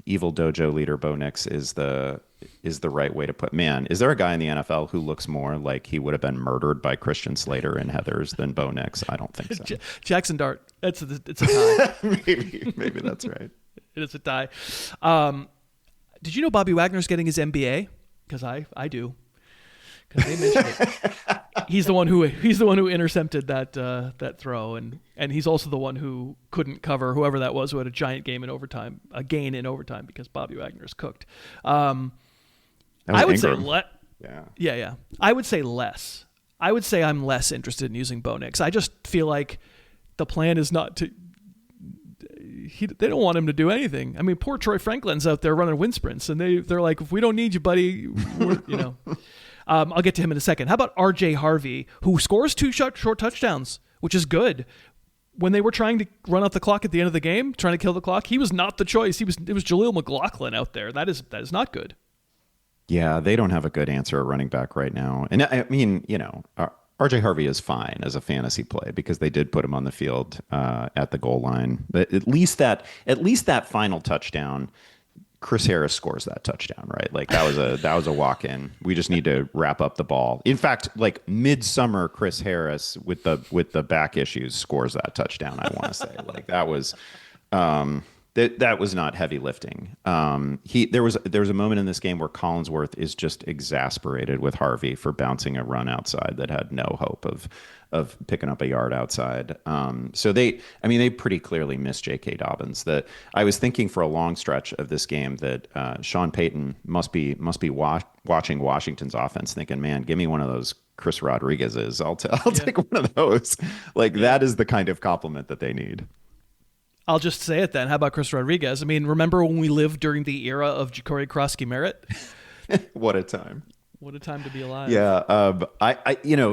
Speaker 6: Evil dojo leader Bo Nix is the right way to put. Man, is there a guy in the NFL who looks more like he would have been murdered by Christian Slater and Heathers than Bo Nix? I don't think so.
Speaker 2: Jackson Dart. It's a tie.
Speaker 6: maybe that's right.
Speaker 2: It is a tie. Did you know Bobby Wagner's getting his MBA? Because I do. Because they mentioned it. He's the one who intercepted that throw, and he's also the one who couldn't cover whoever that was who had a giant gain in overtime because Bobby Wagner's cooked. I would say yeah. I would say less. I would say I'm less interested in using Bo Nix. I just feel like the plan is not to. They don't want him to do anything. I mean, poor Troy Franklin's out there running wind sprints, and they're like, if we don't need you, buddy, I'll get to him in a second. How about R.J. Harvey, who scores 2 short touchdowns, which is good. When they were trying to run out the clock at the end of the game, trying to kill the clock, he was not the choice. It was Jaleel McLaughlin out there. That is not good.
Speaker 6: Yeah, they don't have a good answer at running back right now. And I mean, R.J. Harvey is fine as a fantasy play because they did put him on the field at the goal line. But at least that final touchdown, Chris Harris scores that touchdown, right? Like that was a walk-in. We just need to wrap up the ball. In fact, like midsummer, Chris Harris with the back issues scores that touchdown. I want to say like that was That was not heavy lifting. There was a moment in this game where Collinsworth is just exasperated with Harvey for bouncing a run outside that had no hope of picking up a yard outside. So they pretty clearly missed J.K. Dobbins. That I was thinking for a long stretch of this game that Sean Payton must be watching Washington's offense, thinking, man, give me one of those Chris Rodriguez's. I'll take one of those. Like that is the kind of compliment that they need.
Speaker 2: I'll just say it then. How about Chris Rodriguez? I mean, remember when we lived during the era of Ja'Cory Krosky-Merritt?
Speaker 6: What a time.
Speaker 2: What a time to be alive.
Speaker 6: Yeah.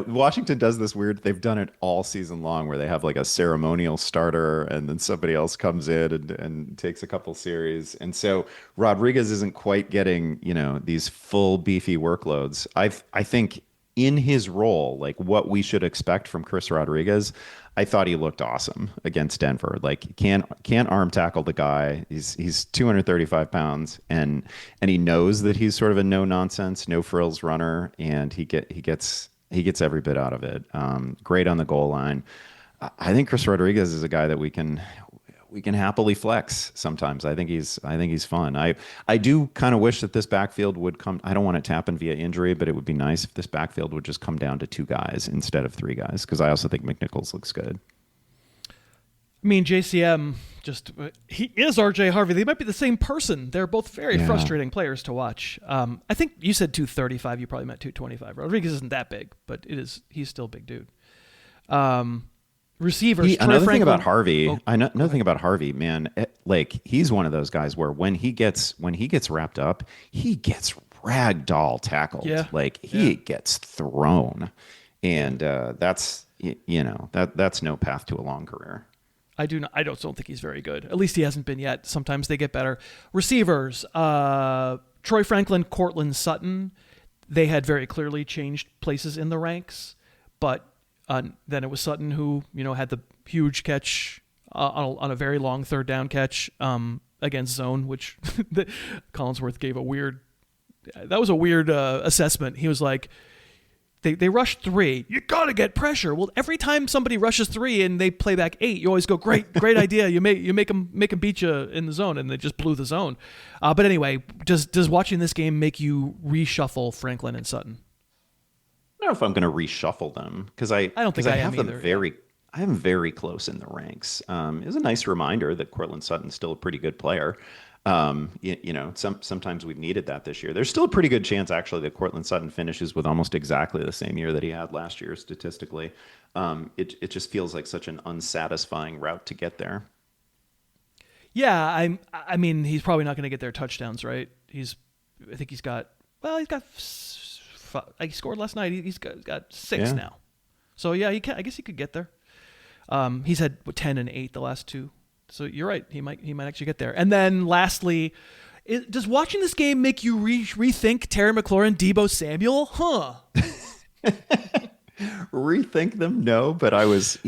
Speaker 6: Washington does this weird, they've done it all season long where they have like a ceremonial starter and then somebody else comes in and takes a couple series. And so Rodriguez isn't quite getting, these full beefy workloads. I think in his role, like what we should expect from Chris Rodriguez, I thought he looked awesome against Denver. Like can't arm tackle the guy. He's 235 pounds and he knows that he's sort of a no nonsense, no frills runner, and he gets every bit out of it. Great on the goal line. I think Chris Rodriguez is a guy that we can happily flex sometimes. I think he's fun. I do kind of wish that this backfield would come. I don't want it to happen via injury, but it would be nice if this backfield would just come down to 2 guys instead of 3 guys, because I also think McNichols looks good.
Speaker 2: I mean, JCM, he is RJ Harvey. They might be the same person. They're both very frustrating players to watch. I think you said 235. You probably meant 225. Rodriguez isn't that big, but he's still a big dude. Receivers.
Speaker 6: Another thing about Harvey, man, like he's one of those guys where when he gets wrapped up, he gets ragdoll tackled.
Speaker 2: Yeah.
Speaker 6: Like he gets thrown, and that's no path to a long career.
Speaker 2: I don't think he's very good. At least he hasn't been yet. Sometimes they get better. Receivers. Troy Franklin, Cortland Sutton. They had very clearly changed places in the ranks, but. Then it was Sutton who, had the huge catch on a very long third down catch against zone, which Collinsworth gave a weird assessment. He was like, they rushed 3. You got to get pressure. Well, every time somebody rushes 3 and they play back 8, you always go, great idea. You make them beat you in the zone, and they just blew the zone. But anyway, does watching this game make you reshuffle Franklin and Sutton?
Speaker 6: I don't know if I'm going to reshuffle them because I don't think I have them either. I have them very close in the ranks. It was a nice reminder that Cortland Sutton's still a pretty good player. Sometimes we've needed that this year. There's still a pretty good chance actually that Cortland Sutton finishes with almost exactly the same year that he had last year statistically. It just feels like such an unsatisfying route to get there.
Speaker 2: Yeah, I mean he's probably not going to get their touchdowns, right? He scored last night. He's got 6 now. So yeah, I guess he could get there. He's had 10 and 8 the last 2. So you're right. He might actually get there. And then lastly, does watching this game make you rethink Terry McLaurin, Deebo Samuel? Huh?
Speaker 6: Rethink them? No, but I was,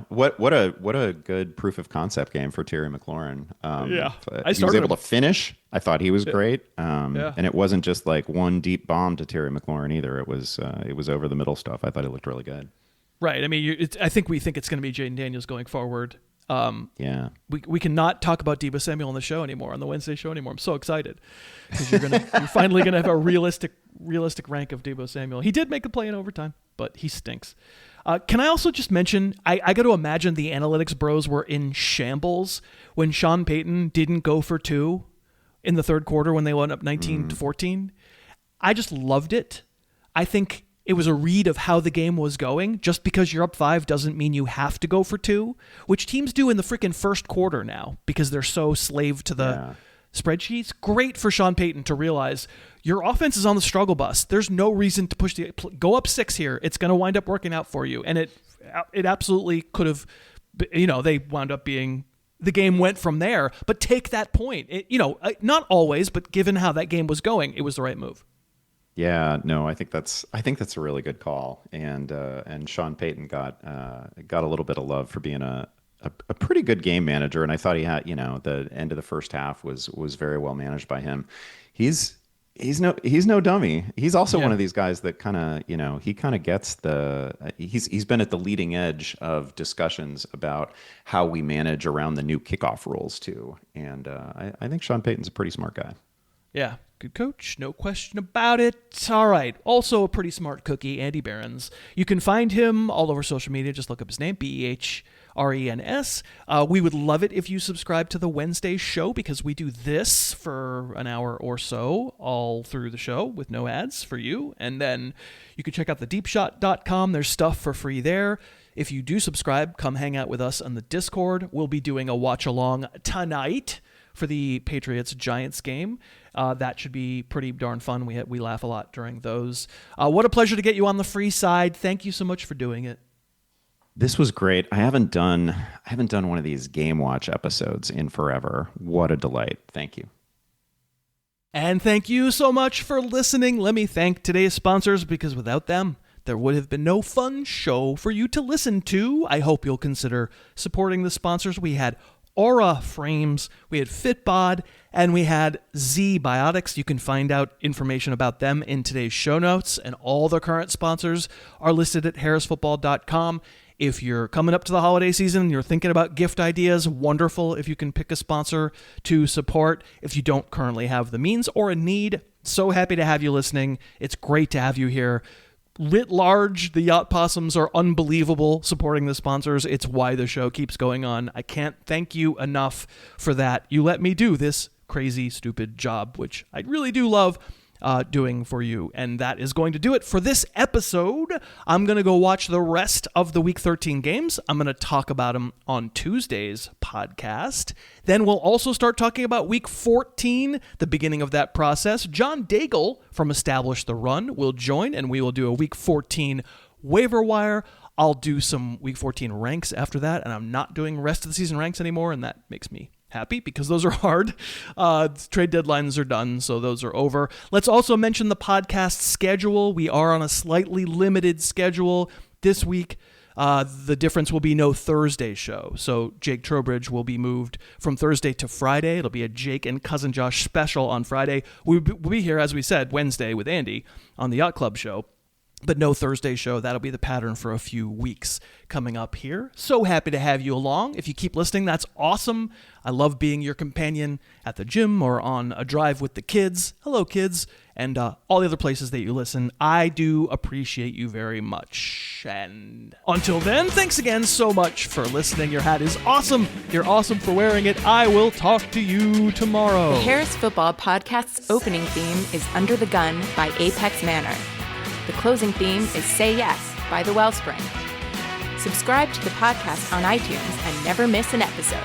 Speaker 6: what a good proof of concept game for Terry McLaurin. He was able to finish. I thought he was great. And it wasn't just like one deep bomb to Terry McLaurin either. It was over the middle stuff. I thought he looked really good. Right.
Speaker 2: I mean, I think we think it's going to be Jaden Daniels going forward. We cannot talk about Deebo Samuel on the show anymore, on the Wednesday show anymore. I'm so excited because you're finally gonna have a realistic rank of Deebo Samuel. He did make a play in overtime, but he stinks. Can I also just mention, I got to imagine the analytics bros were in shambles when Sean Payton didn't go for 2 in the third quarter when they went up 19-14. I just loved it. I think it was a read of how the game was going. Just because you're up 5 doesn't mean you have to go for 2, which teams do in the freaking first quarter now because they're so slave to the spreadsheets. Great for Sean Payton to realize your offense is on the struggle bus. There's no reason to go up 6 here. It's going to wind up working out for you. And it absolutely could have, they wound up being, the game went from there. But take that point. Not always, but given how that game was going, it was the right move.
Speaker 6: Yeah, no, I think that's a really good call, and Sean Payton got a little bit of love for being a pretty good game manager, and I thought he had, the end of the first half was very well managed by him. He's He's no dummy. He's also one of these guys that kind of, he kind of gets he's been at the leading edge of discussions about how we manage around the new kickoff rules too. And I think Sean Payton's a pretty smart guy.
Speaker 2: Yeah, good coach, no question about it. All right, also a pretty smart cookie, Andy Behrens. You can find him all over social media. Just look up his name, Behrens. We would love it if you subscribe to the Wednesday show, because we do this for an hour or so all through the show with no ads for you. And then you can check out thedeepshot.com. There's stuff for free there. If you do subscribe, come hang out with us on the Discord. We'll be doing a watch along tonight for the Patriots-Giants game. That should be pretty darn fun. We laugh a lot during those. What a pleasure to get you on the free side. Thank you so much for doing it.
Speaker 6: This was great. I haven't done one of these Game Watch episodes in forever. What a delight. Thank you.
Speaker 2: And thank you so much for listening. Let me thank today's sponsors, because without them, there would have been no fun show for you to listen to. I hope you'll consider supporting the sponsors. We had Aura Frames, we had Fitbod, and we had Z Biotics. You can find out information about them in today's show notes, and all the current sponsors are listed at harrisfootball.com. If you're coming up to the holiday season and you're thinking about gift ideas, wonderful if you can pick a sponsor to support. If you don't currently have the means or a need, so happy to have you listening. It's great to have you here. Writ large, the Yacht Possums are unbelievable supporting the sponsors. It's why the show keeps going on. I can't thank you enough for that. You let me do this crazy, stupid job, which I really do love doing for you. And that is going to do it for this episode. I'm going to go watch the rest of the Week 13 games. I'm going to talk about them on Tuesday's podcast. Then we'll also start talking about Week 14, the beginning of that process. John Daigle from Establish the Run will join, and we will do a Week 14 waiver wire. I'll do some Week 14 ranks after that, and I'm not doing rest of the season ranks anymore, and that makes me happy because those are hard. Trade deadlines are done, so those are over. Let's also mention the podcast schedule. We are on a slightly limited schedule this week. The difference will be no Thursday show. So Jake Trowbridge will be moved from Thursday to Friday. It'll be a Jake and Cousin Josh special on Friday. We'll be here, as we said, Wednesday with Andy on the Yacht Club show. But no Thursday show. That'll be the pattern for a few weeks coming up here. So happy to have you along. If you keep listening, that's awesome. I love being your companion at the gym or on a drive with the kids. Hello, kids. And all the other places that you listen. I do appreciate you very much. And until then, thanks again so much for listening. Your hat is awesome. You're awesome for wearing it. I will talk to you tomorrow.
Speaker 1: The Harris Football Podcast's opening theme is Under the Gun by Apex Manor. The closing theme is Say Yes by The Wellspring. Subscribe to the podcast on iTunes and never miss an episode.